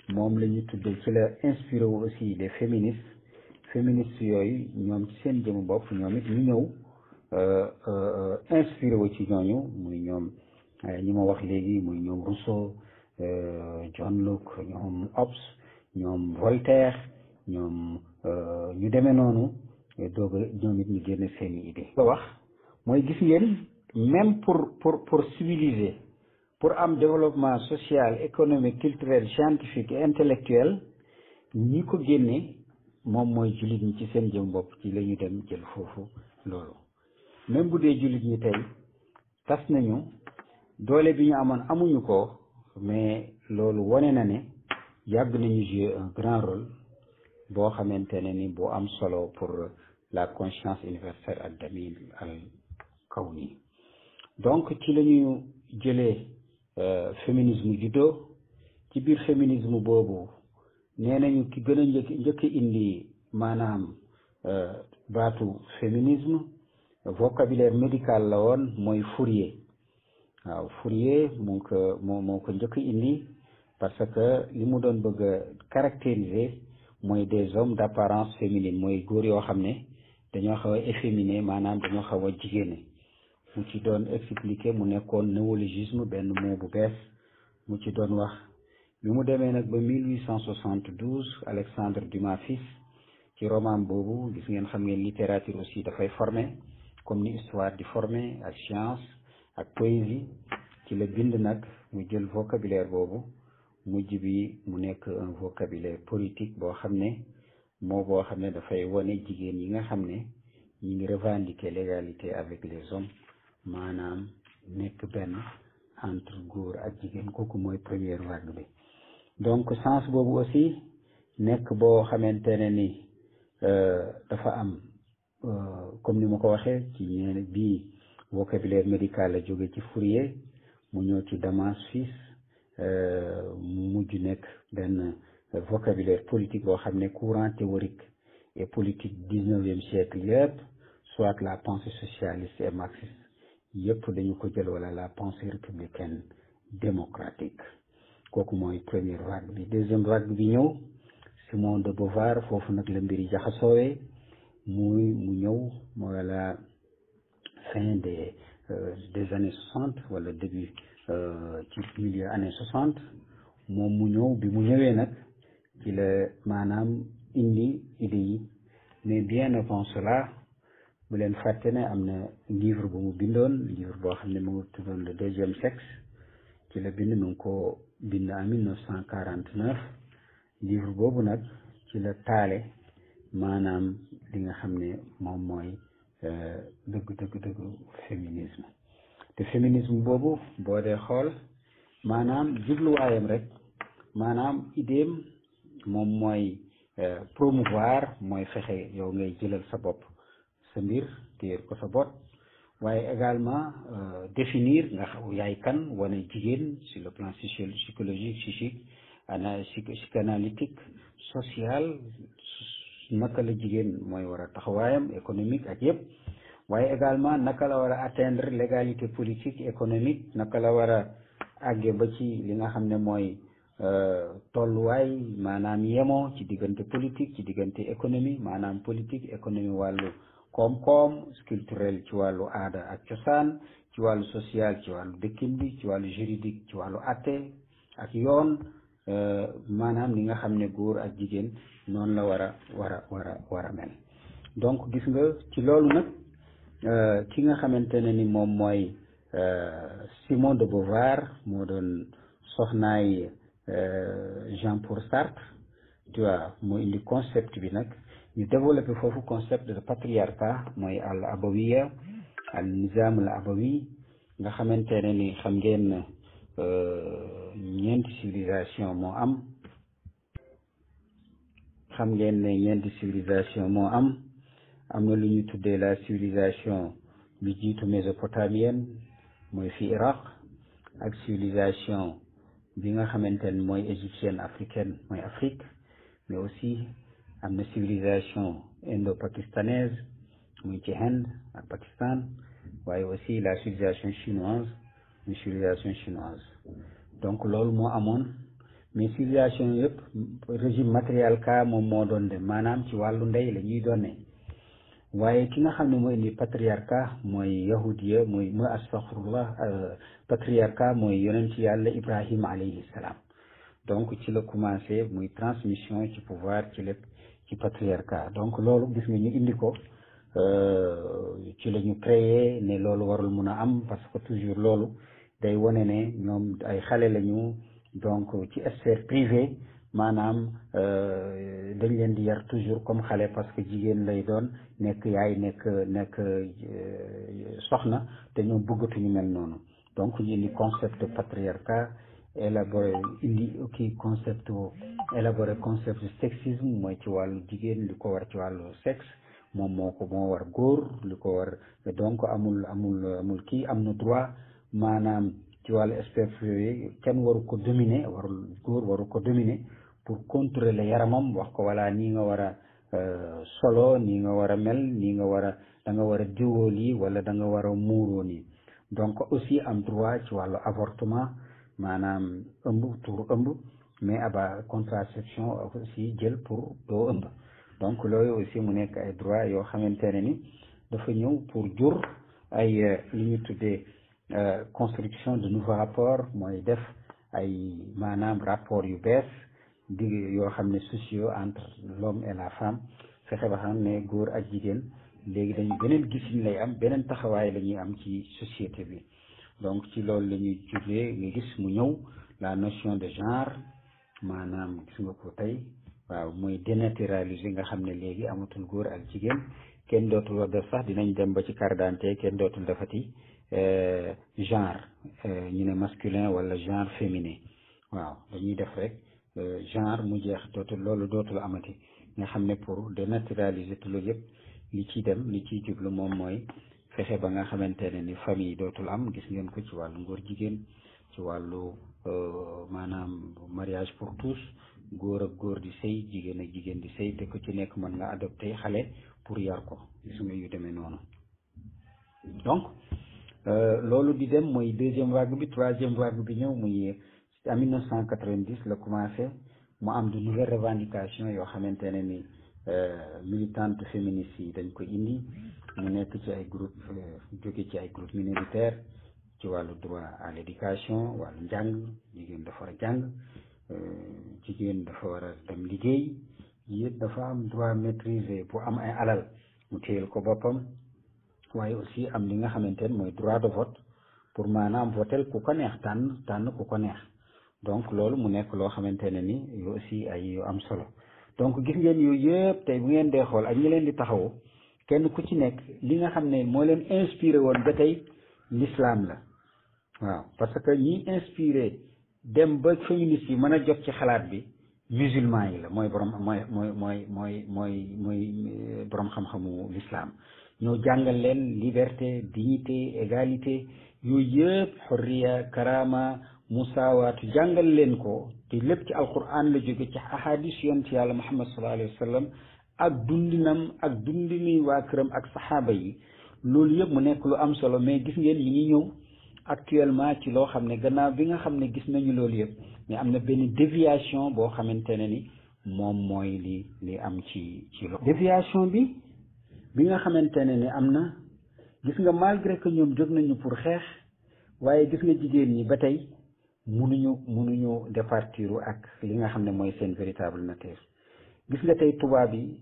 moom la ñu tuddee ci la inspiré wu aussi des féministes yooyu ñoom ci seen jëmu bopp ñoom it ñu ñëw inspiré wu ci ñooñu muy ñoom ñi ma wax léegi muy ñoom Rousseau John Locke ñoom Hobbes ñoom Voltaire ñoom ñu demee noonu doog a ñoom it ñu génne seeni idée ba wax mooy gis ngeen même pour civiliser pour am développement social économique culturel scientifique et intellectuel ñi ko génne moom mooy jullit ñi ci seen jëm bopp ci la ñu dem jël foofu loolu même bu dee jullit ñi tey tas nañu doole bi ñu amoon amuñu ko mais loolu wane na ne yàgg nañu jouer un grand rôle boo xamante ne ni bu am solo pour la conscience universelle ak damir al kawni donc ci la ñu jëlee féminisme juddoo ci biir féminisme boobu nee nañu ki gën a njëkk indi maanaam baatu féminisme vocabulaire médical la woon mooy Fourier waaw Fourier moo ko njëkk indi parce que li mu doon bëgg a caractériser mooy des hommes d'apparence féminine mooy góor yoo xam ne dañoo xaw a efféminé maanaam dañoo xaw a jigéene mu ci doon expliquer mu nekkoon néologisme benn mot bu bees mu ci doon wax bi mu demee nag ba 1872 Alexandre Dumas fils ci roman boobu gis ngeen xam ngeen littérature aussi dafay former comme ni histoire di former ak science ak poésie ci la bind nag mu jël vocabulaire boobu mujj bi mu nekk un vocabulaire politique boo xam ne boo xam ne dafay wane jigéen yi nga xam ne ñi ngi revendiquer l'égalité avec les hommes maanaam nekk benn entre góor ak jigéen kooku mooy première vague bi donc sens boobu aussi nekk boo xamante ne ni dafa am comme ni ma ko waxee ci ñeen bii vocabulaire médical la jóge ci Fourier mu ñëw ci Damas fils mu mujj nekk benn vocabulaire politique boo xam ne courant théorique et politique 19e siècle yëpp soit la pensée socialiste et marxiste yëpp dañu ko jël wala la pensée républicaine démocratique kooku mooy première vague bi deuxième vague bi ñëw Simone de Beauvoir foofu nag la mbiri jaxasoowee mu ñëw mooy la fin des années 60 wala début ci milieu années 60 moom mu ñëw bi mu ñëwee nag ci la maanaam indi idée yi mais bien avant cela bu leen fàtte ne am na livre bu mu bindoon livre boo xam ne mu ngi tuddoon le deuxième sexe ci la bind mu ngi ko bind en 1949 livre boobu nag ci la taale maanaam li nga xam ne moom mooy dëgg féminisme te féminisme boobu boo dee xool maanaam jubluwaayam rek maanaam idéem moom mooy promouvoir mooy fexe yow ngay jëlal sa bopp sa mbir téer ko sa bopp waaye également définir nga xam yaay kan wane jigéen sur le plan psychologique psychanalytique social naka la jigéen mooy war a taxawaayam économique ak yëpp waaye également naka la war a atteindre l'égalité politique économique naka la war a àgge ba ci li nga xam ne mooy tolluwaay maanaam yemoo ci diggante politique ci diggante économie maanaam politique économie wàllu koom-koom culturel ci wàllu aada ak cosaan ci wàllu social ci wàllu dëkkin bi ci wàllu juridique ci wàllu atte ak yoon maanaam li nga xam ne góor ak jigéen noonu la war a mel donc gis nga ci loolu nag ki nga xamante ne ni moom mooy Simone de Beauvoir moo doon soxnaay Jean-Paul Sartre tu vois moo indi concept bi nag ñu développé foofu concept de patriarcat mooy al abawiya al nizam al abawi nga xamante ne ni xam ngeen ñeenti civilisation moo am xam ngeen ne ñeenti civilisation moo am na lu ñu tuddee la civilisation bi jiitu mésopotamienne mooy fi Irak ak civilisation bi nga xamante ne mooy égyptienne africaine mooy Afrique mais aussi am na civilisation indo-pakistanaise muy ci Inde ak Pakistan waaye aussi la civilisation chinoise muy civilisation chinoise donc loolu moo amoon mais civilisation yëpp régime matriarcal moom moo doon dem maanaam ci wàllu ndey la ñuy doonee waaye ki nga xam ne mooy indi patriarcat mooy yahudiya mooy astaghfirullah patriarcat mooy yonent yàlla Ibrahima alayhi salaam donc ci la commencé muy transmission ci pouvoir ci lépp ci patriarcat donc loolu gis nga ñu indi ko ci la ñu créé ne loolu warul mun a am parce que toujours loolu day wane ne ñoom ay xale lañu donc ci sphère privée maanaam dañ leen di yar toujours comme xale parce que jigéen lay doon nekk yaay nekk soxna te ñoom bëggatuñu mel noonu donc ñu indi concept patriarcat élaboré concept sexisme mooy ci wàllu jigéen li ko war ci wàllu sexe moom moo war góor li ko war donc amul kii am na droit maanaam ci wàllu sphère privée kenn waru ko dominer góor waru ko dominer pour contrôler yaramam wax ko wala nii nga war a solo nii nga war a mel nii nga war a da nga war a diwoo lii wala da nga war a muuroo nii donc aussi am droit ci wàllu avortement maanaam ëmb mais aba contraception aussi jël pour doo ëmb donc loolu aussi mu nekk ay droit yoo xamante ne ni dafa ñëw pour jur ay li ñu tuddee construction de nouveaux rapports mooy def ay maanaam rapport yu bees di yoo xam ne sociaux entre l'homme et la femme fexe ba xam ne góor ak jigéen léegi dañu beneen gisin lay am beneen taxawaay la ñuy am ci société bi donc ci loolu la ñuy jugee nga gis mu ñëw la notion de genre maanaam gis nga ko tey waaw muy dénaturaliser nga xam ne léegi amatul góor ak jigéen kenn dootul wax def sax dinañ dem ba ci carte d'identité kenn dootul defati genre ñu ne masculin wala genre féminin waaw dañuy def rek genre mu jeex dootul amati nga xam ne pour dénaturaliser tout loolu yëpp li ciy dem li ciy jublu moom mooy fexe ba nga xamante ne ni famille dootul am gis ngeen ko ci wàllu ngóor jigéen ci wàllu maanaam mariage pour tous góor ak góor di sëy jigéen ak jigéen di sëy te ku ci nekk mën nga adopté xale pour yar ko gis nga yu demee noonu donc loolu di dem mooy deuxième vague bi troisième vague bi ñëw muy en 1990 la commencé mu am de nouvelles revendications yoo xamante ne ni militantes féministes yi dañ ko indi mu nekk ci ay groupe jóge ci ay groupe minoritaire ci wàllu droit à l'éducation wàllu njàng jigéen dafa war a jàng jigéen dafa war a dem liggéey yëpp dafa am droit maîtriser bu am ay alal mu téyel ko boppam waaye aussi am li nga xamante ne mooy droit de vote pour maanaam votel ku ko neex tànn ku ko neex donc loolu mu nekk loo xamante ne ni yu aussi ay yu am solo donc gis ngeen yooyu yëpp tey bu ngeen dee xool ak ñi leen di taxawu kenn ku ci nekk li nga xam ne moo leen inspiré woon ba tey l'islam la waaw parce que ñi inspiré dem ba féministes yi mën a jot ci xalaat bi musulman yi la mooy borom mooy borom xam-xamu l'islam ñoo jàngal leen liberté dignité égalité yooyu yëpp xurriya karama musaawaatu jàngal leen ko te lépp ci alquran la jóge ci ahadis yonent yàlla muhammad sallallahu alayhi wa sallam ak dundinam ak dundini waa këram ak saxaaba yi loolu yëpp mu nekk lu am solo mais gis ngeen mi ngi ñëw actuellement ci loo xam ne gannaaw bi nga xam ne gis nañu loolu yëpp mais am na benn déviation boo xamante ne ni moom mooy li am ci loolu déviation bi nga xamante ne ni am na gis nga malgré que ñoom jóg nañu pour xeex waaye gis nga jigéen ñi ba tey mënuñu départiru ak li nga xam ne mooy seen véritable nature gis nga tey tubaab yi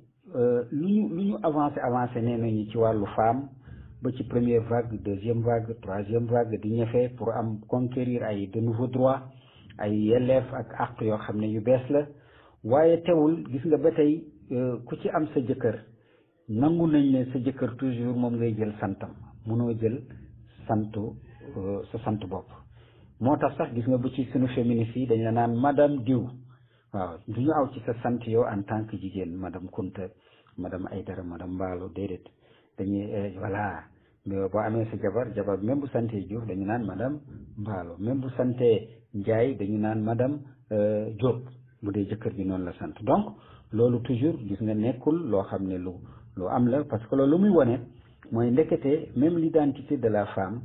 lu ñu avancé nee nañu ci wàllu femme ba ci première vague deuxième vague troisième vague di ñëfee pour am conquérir ay de nouveaux droits ay yelleef ak àq yoo xam ne yu bees la waaye teewul gis nga ba tey ku ci am sa jëkkër nangu nañ ne sa jëkkër toujours moom ngay jël santam mënoo jël santu sa sant bopp moo tax sax gis nga bu ci sunu féministes yi dañ la naan madame diw waaw du ñu aw ci sa sant yow en tant que jigéen madame Kunta madame Aydara madame Mballo déedéet dañuy voilà boo amee sa jabar même bu santee Diouf dañu naan madame Mballo même bu santee Ndiaye dañu naan madame Diop bu dee jëkkër bi noonu la sant donc loolu toujours gis nga nekkul loo xam ne lu am la parce que loolu lu muy wone mooy ndekete même l'identité de la femme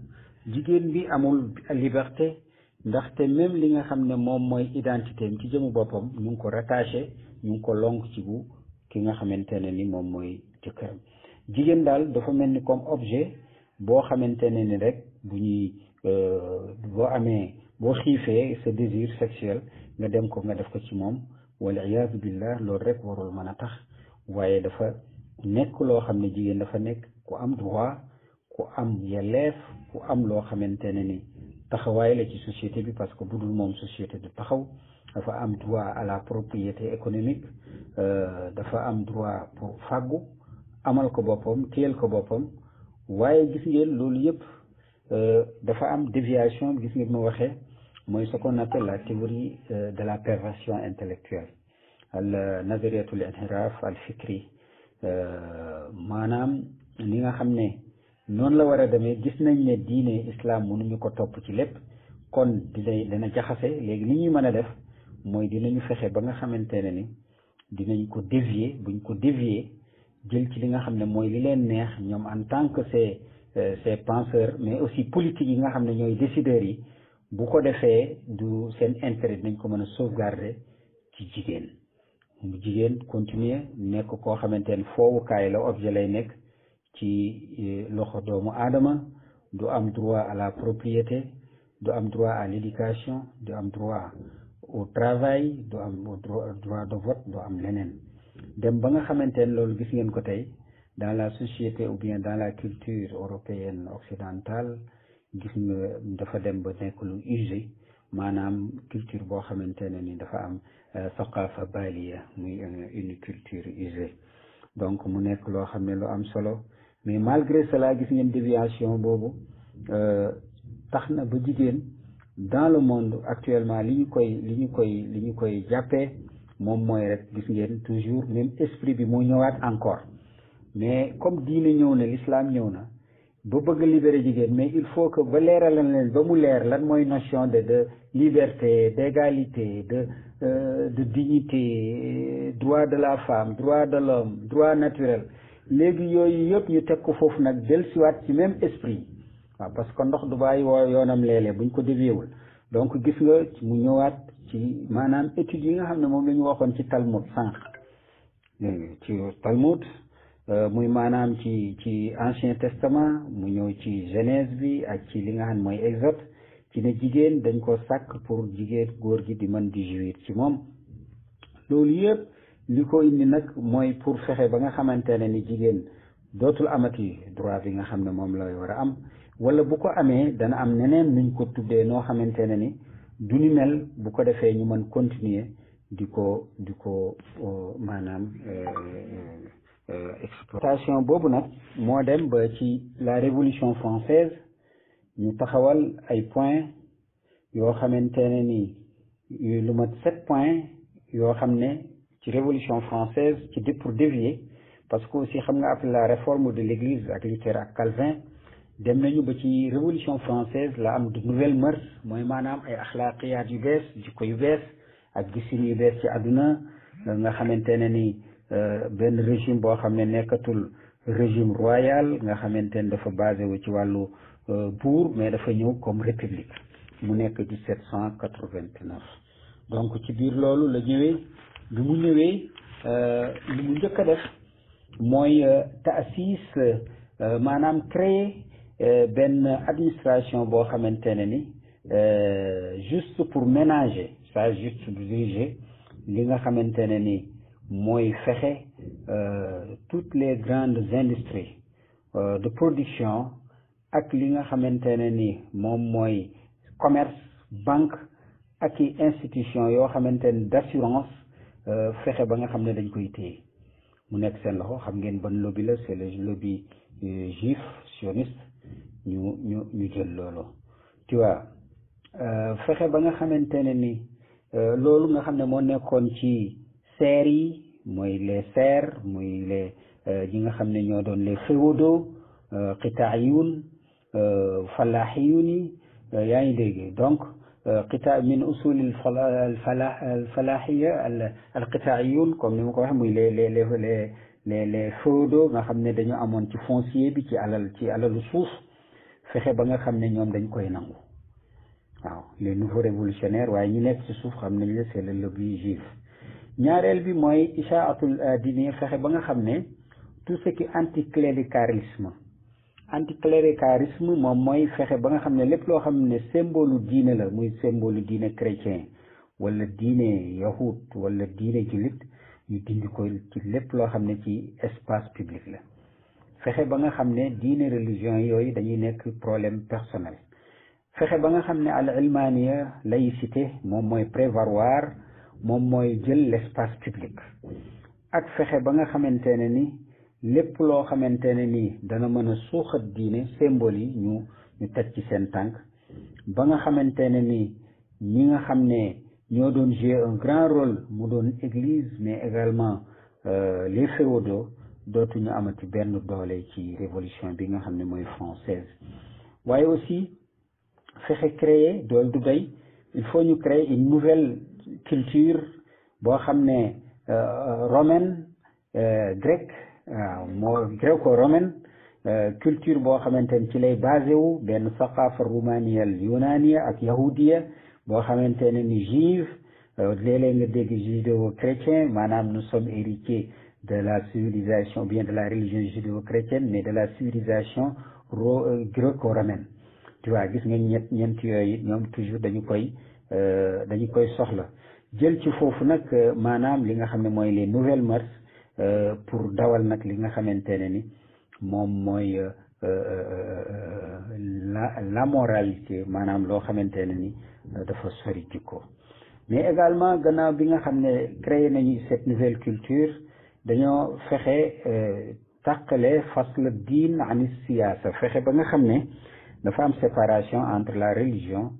jigéen bi amul liberté ndaxte même li nga xam ne moom mooy identité am ci jëmu boppam ñu ngi ko rattaché ñu ngi ko lonk ci bu ki nga xamante ne ni moom mooy jëkkëram jigéen daal dafa mel ni comme objet boo xamante ne ni rek bu ñuy boo xiifee sa désir sexuel nga dem ko nga def ko ci moom wala iyaazu billah loolu rek warul mën a tax waaye dafa nekk loo xam ne jigéen dafa nekk ku am droit ku am yelleef ku am loo xamante ne ni taxawaay la ci société bi parce que bu dul moom société du taxaw dafa am droit à la propriété économique dafa am droit pour fàggu amal ko boppam téyel ko boppam waaye gis ngeen loolu yëpp dafa am déviation gis ngeen ma waxee mooy ce qu'on appelle la théorie de la perversion intellectuelle al nazariyatul inhiraf al fikri maanaam li nga xam ne noonu la war a demee gis nañ ne diine islam mënuñu ko topp ci lépp kon dina jaxase léegi li ñuy mën a def mooy dinañu fexe ba nga xamante ne ni dinañ ko dévier buñ ko dévier jël ci li nga xam ne mooy li leen neex ñoom en tant que ces penseurs mais aussi politique yi nga xam ne ñooy décideurs yi bu ko defee du seen intérêt dinañ ko mën a sauvegarder ci jigéen continuer nekk koo xamante ne foowukaay la objet lay nekk ci loxo doomu aadama, du am droit à la propriété, du am droit à l'éducation, du am droit au travail, du am droit de vote, du am leneen dem ba nga xamante ne loolu gis ngeen ko tey dans la société ou bien dans la culture européenne occidentale gis nga dafa dem ba nekk lu usé maanaam culture boo xamante ne ni dafa am saqafa baliya muy une culture usée donc mu nekk loo xam ne lu am solo mais malgré cela gis ngeen déviation boobu tax na ba jigéen dans le monde actuellement li ñu koy jàppee moom mooy rek gis ngeen toujours même esprit bi moo ñëwaat encore mais comme diine ñëw na l'islam ñëw na ba bëgg libérer jigéen mais il faut que ba leeralan leen ba mu leer lan mooy notion de liberté, d'égalité, de dignité, droit de la femme, droit de l'homme, droit naturel léegi yooyu yëpp ñu teg ko foofu nag dellusiwaat ci même esprit waaw parce que ndox du bàyyi yoonam léeg-léeg buñ ko déviewul donc gis nga mu ñëwaat ci maanaam études yi nga xam ne moom la ñu waxoon ci Talmud sànq ci Talmud muy maanaam ci Ancien Testament mu ñëw ci Genèse bi ak ci li nga xam ne mooy Exode ci ne jigéen dañ ko sàkk pour jigéen góor gi di mën di jouir ci moom loolu yëpp li ko indi nag mooy pour fexe ba nga xamante ne ni jigéen dootul amati droit bi nga xam ne moom lay war a am wala bu ko amee dana am neneen nuñ ko tuddee noo xamante ne ni du ni mel bu ko defee ñu mën continuer di ko maanaam exploitation boobu nag moo dem ba ci la Révolution française ñu taxawal ay points yoo xamante ne ni lu mat 7 points yoo xam ne ci Révolution française pour dévier parce que aussi xam nga après la réforme de l'Église ak Luther ak Calvin dem nañu ba ci Révolution française la am de nouvelles mœurs mooy maanaam ay axlaaqiyaat yu bees jikko yu bees ak gisin yu bees ci àdduna nga xamante ne ni benn régime boo xam ne nekkatul régime royal nga xamante ne dafa basé wu ci wàllu buur mais dafa ñëw comme république mu nekk 1789 donc ci biir loolu la ñëwee bi mu ñëwee li mu njëkk a def mooy taasis maanaam créer benn administration boo xamante ne ni juste pour ménager ça juste diriger li nga xamante ne ni mooy fexe toutes les grandes industries de production ak li nga xamante ne ni moom mooy commerce banque ak i institution yoo xamante ne d'assurance fexe ba nga xam ne dañ koy téye mu nekk seen loxo xam ngeen ban lobby la c'est le lobby juif sioniste ñu jël loolu tu vois fexe ba nga xamante ne ni loolu nga xam ne moo nekkoon ci serfs yi mooy les serfs muy les ñi nga xam ne ñoo doon les féodaux qitaayun falaaxiyun yi yaa ngi dégg donc qita min usul al falaaxiya al qitaayun comme ni ma ko waxee muy les féodaux nga xam ne dañu amoon ci foncier bi ci alalu suuf fexe ba nga xam ne ñoom dañ koy nangu waaw les nouveaux révolutionnaires waaye ñu nekk ci suuf xam nañ la c'est le lobby juif ñaareel bi mooy ishaatul diine fexe ba nga xam ne tout ce qui anticléricalisme moom mooy fexe ba nga xam ne lépp loo xam ne symbole diine la muy symbole diine chrétien wala diine yahud wala diine jullit ñu dindi ko ci lépp loo xam ne ci espace public la fexe ba nga xam ne diine religion yooyu dañuy nekk problème personnel fexe ba nga xam ne al ilmaniya laïcité moom mooy prévaloir moom mooy jël l'espace public ak fexe ba nga xamante ne ni lépp loo xamante ne ni dana mën a suuxat diine symbole yi ñu teg ci seen tànk ba nga xamante ne ni ñi nga xam ne ñoo doon jouer un grand rôle mu doon église mais également les féodaux dootuñu amati benn doole ci révolution bi nga xam ne mooy française waaye aussi fexe créer dool du doy il faut ñu créer une nouvelle culture boo xam ne romaine grecque waaw moo gréco-romaine culture boo xamante ne ci lay basé wu benn saqafa romaniyal yunaniya ak yahudiya boo xamante ne ni juive léeg-léeg nga dégg judéo-chrétien maanaam nous sommes héritiers de la civilisation, ou bien de la religion judéo-chrétienne, mais de la civilisation gréco-romaine. Tu vois gis nga ñent yooyu ñoom toujours dañu koy soxla jël ci foofu nag maanaam li nga xam ne mooy les nouvelles mœurs pour dawal nag li nga xamante ne ni moom mooy la moralité maanaam loo xamante ne ni dafa sori jikko. Mais également gannaaw bi nga xam ne créé nañu cette nouvelle culture dañoo fexe tàqale fasl diin ani siyaasa fexe ba nga xam ne dafa am séparation entre la religion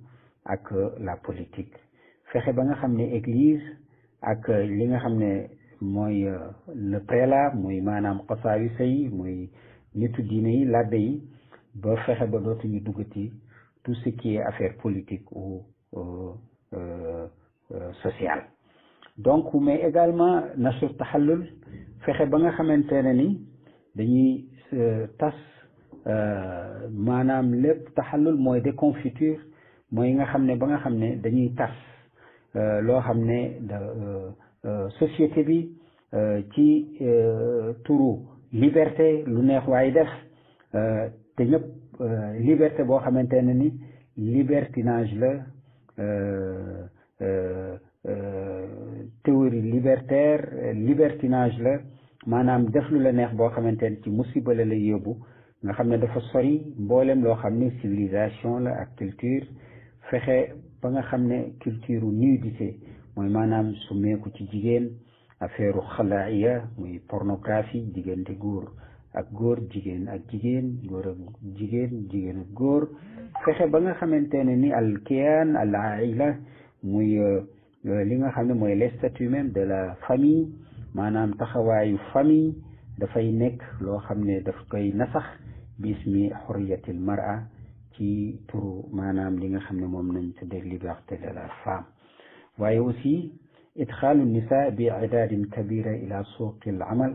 ak la politique fexe ba nga xam ne église ak li nga xam ne mooy le prélat muy maanaam xasaawisa yi muy nitu diine yi labbe yi ba fexe ba dootuñu duggati tout ce qui est affaire politique ou sociale. Donc mais également nasur taxallul fexe ba nga xamante ne ni dañuy tas maanaam lépp taxallul mooy déconfiture mooy nga xam ne ba nga xam ne dañuy tas loo xam ne société bi ci turu liberté lu neex waaye def te ñëpp liberté boo xamante ne ni libertinage la théorie libertaire libertinage la maanaam def lu la neex boo xamante ne ci musiba la lay yóbbu nga xam ne dafa sori mboolem loo xam ne civilisation la ak culture fexe ba nga xam ne culture nudité mooy maanaam sumeeku ci jigéen affaire xalaaya muy pornographie diggante góor ak góor jigéen ak jigéen góor ak jigéen jigéen ak góor fexe ba nga xamante ne ni al kiyaan al aila muy li nga xam ne mooy les statuts même de la famille maanaam taxawaayu famille dafay nekk loo xam ne daf koy nasax bismi xurriyatil mar'a ci turu maanaam li nga xam ne moom nañ tuddee liberté de la femme waaye aussi idxaalu nisa bi idaadin kabira ila suuqil amal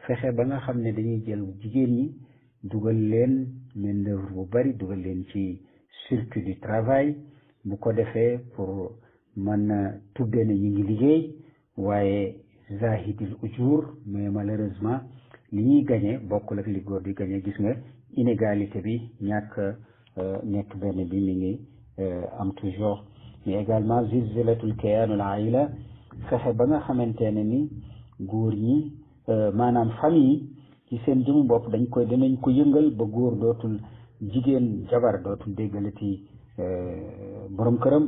fexe ba nga xam ne dañuy jël jigéen ñi dugal leen main d'œuvre bu bari dugal leen ci circuit du travail bu ko defee pour mën a tudde ne ñu ngi liggéey waaye zahidil ujur mais malheureusement li ñuy gañe bokkul ak li góor di gañe gis nga inégalité bi ñàkk nekk benn bi mi ngi am toujours mais également zilzilatul kayaanul aila fexe ba nga xamante ne ni góor ñi maanaam famille ci seen jëmu bopp dinañ ko yëngal ba góor dootul jigéen jabar dootul déggalati borom këram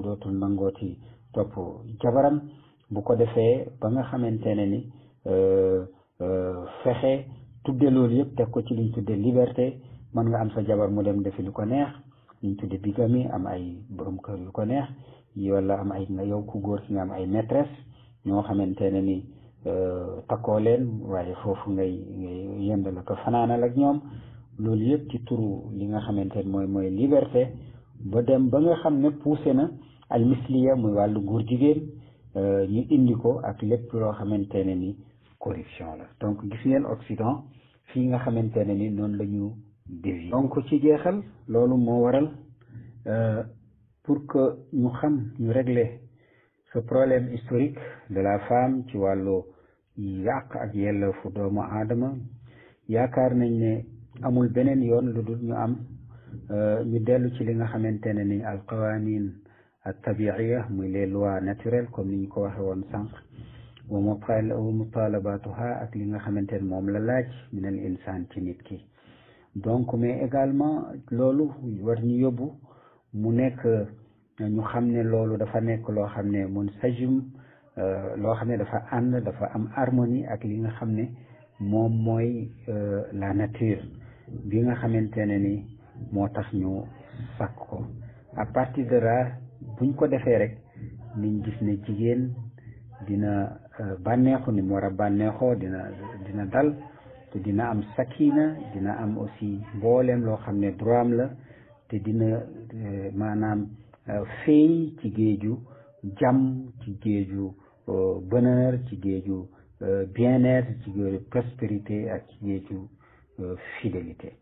dootul nangooti topp jabaram bu ko defee ba nga xamante ne ni fexe tudde loolu yëpp teg ko ci liñ tudde liberté mën nga am sa jabar mu dem defi lu ko neex liñ tudde bigamie am ay borom kër yu ko neex wala am ay nga yow ku góor ki nga am ay maîtresse ñoo xamante ne ni takkoo leen waaye foofu ngay yendal ko fanaanal ak ñoom loolu yëpp ci turu li nga xamante ne mooy liberté ba dem ba nga xam ne poussé na al misliya muy wàllu góor jigéen ñu indi ko ak lépp loo xamante ne ni corruption la donc gis ngeen Occident fii nga xamante ne ni noonu la ñu dévié donc ci jeexal loolu moo waral pour que ñu xam ñu régler ce problème historique de la femme ci wàllu yàq ak yelleefu doomu aadama yaakaar nañ ne amul beneen yoon lu dul ñu am ñu dellu ci li nga xamante ne ni al qawanin al tabiiya muy les lois naturelles comme ni ñu ko waxe woon sànq wa mutalabatuha ak li nga xamante ne moom la laaj min al insaan ci nit ki donc mais également loolu war ñu yóbbu mu nekk ñu xam ne loolu dafa nekk loo xam ne mun sajum loo xam ne dafa ànd dafa am harmonie ak li nga xam ne moom mooy la nature bi nga xamante ne ni moo tax ñu sàkk ko à partir de là buñ ko defee rek niñ gis ne jigéen dina bànneexu ni mu war a bànneexoo dina dal te dina am sakina dina am aussi mbooleem loo xam ne droit am la te dina maanaam feey ci géeju jàmm ci géeju bonheur ci géeju bien-être ci géeju prospérité ak ci géeju fidélité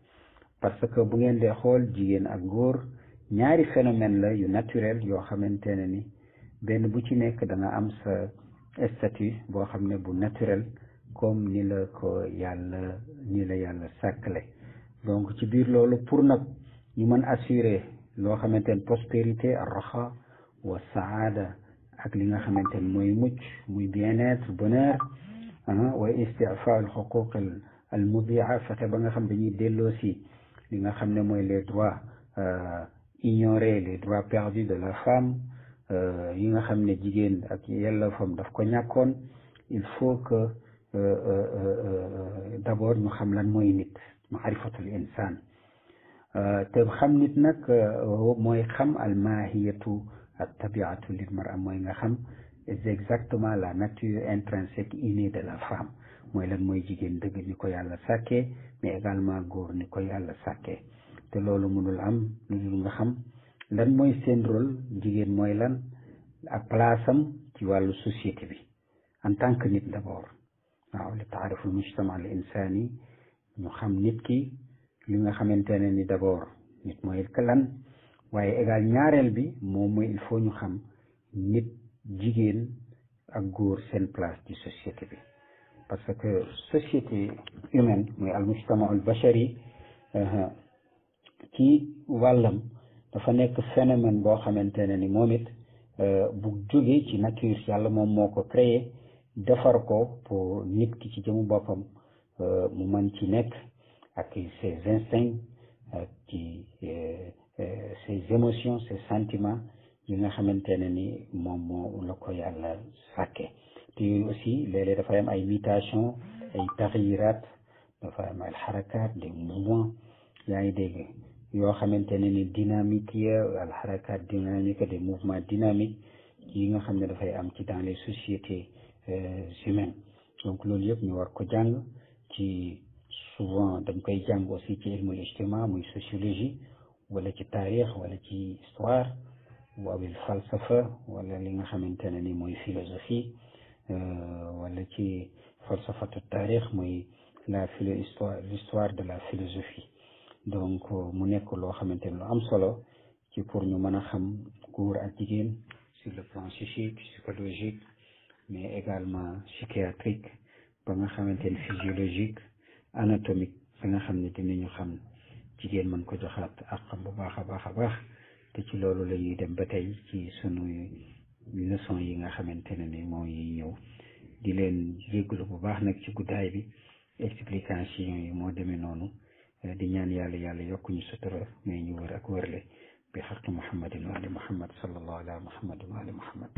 parce que bu ngeen dee xool jigéen ak góor ñaari phénomène la yu naturel yoo xamante ne ni benn bu ci nekk da nga am sa statut boo xam ne bu naturel comme ni la yàlla sàkkale. donc ci biir loolu pour nag ñu mën assurer loo xamante ne prospérité ar-raxa wa saada ak li nga xamante ne mooy mucc muy bien-être bonheur wa istifa al xuquq al mudia, fexe ba nga xam dañuy delloo si li nga xam ne mooy les droits ignorés, les droits perdus de la femme, yi nga xam ne jigéen ak yelleefam daf ko ñàkkoon. il faut que d'abord ñu xam lan mooy nit, maarifatul insaan. te xam nit nag mooy xam al mahiyatu at tabiatu lil mar'a, mooy nga xam exactement la nature intrinsèque innée de la femme, mooy lan mooy jigéen dëgg ni ko yàlla sàkkee, mais également góor ni ko yàlla sàkkee. te loolu mënul am lu dul nga xam lan mooy seen rôle, jigéen mooy lan ak place am ci wàllu société bi en tant que nit d'abord. waaw li taariful mujtama al insani, ñu xam nit ki li nga xamante ne ni d'abord nit mooy lan, waaye égal ñaareel bi moom mooy il faut ñu xam nit jigéen ak góor seen place ci société bi. parce que société humaine mooy al mujtama al bashari ci wàllam dafa nekk phénomène boo xamante ne ni moom it bu jógee ci nature yàlla moom moo ko créé defar ko pour nit ki ci jëmu boppam mu mën ci nekk ak ses instincts ak ci ses émotions, ses sentiments yi nga xamante ne ni moom moo la ko yàlla sàkke. te yooyu aussi léeg-léeg dafay am ay mutation, ay taxyiraat, dafa am ay xarakaat, des mouvements, yaa ngi dégg, yoo xamante ne ni dynamique ya al xarakaat dynamique, des mouvements dynamiques yi nga xam ne dafay am ci dans les sociétés humaines. donc loolu yëpp ñu war ko jàng ci, souvent dañ koy jàng aussi ci ilmul ijtima muy sociologie, wala ci taarix, wala ci histoire, wabil falsafa, wala li nga xamante ne ni mooy philosophie, wala ci falsafatu taarix mooy l'histoire de la philosophie. donc mu nekk loo xamante ne lu am solo ci pour ñu mën a xam góor ak jigéen sur le plan psychique, psychologique, mais également psychiatrique, ba nga xamante ne physiologique, anatomique, ba nga xam ne dinañu xam jigéen mën ko joxaat ak xam bu baax a baax a baax. te ci loolu la ñuy dem ba tey ci sunu leçon yi nga xamante ne ni moo yi ñëw. di leen jéggalu bu baax nag ci guddaay bi, explication yi moo demee noonu. di ñaan yàlla yokk ñu sutura mais ñu wër ak wërle bi xaqi muhammadin wa ali muhammad sallallahu ala muhammadin wa ali muhammad.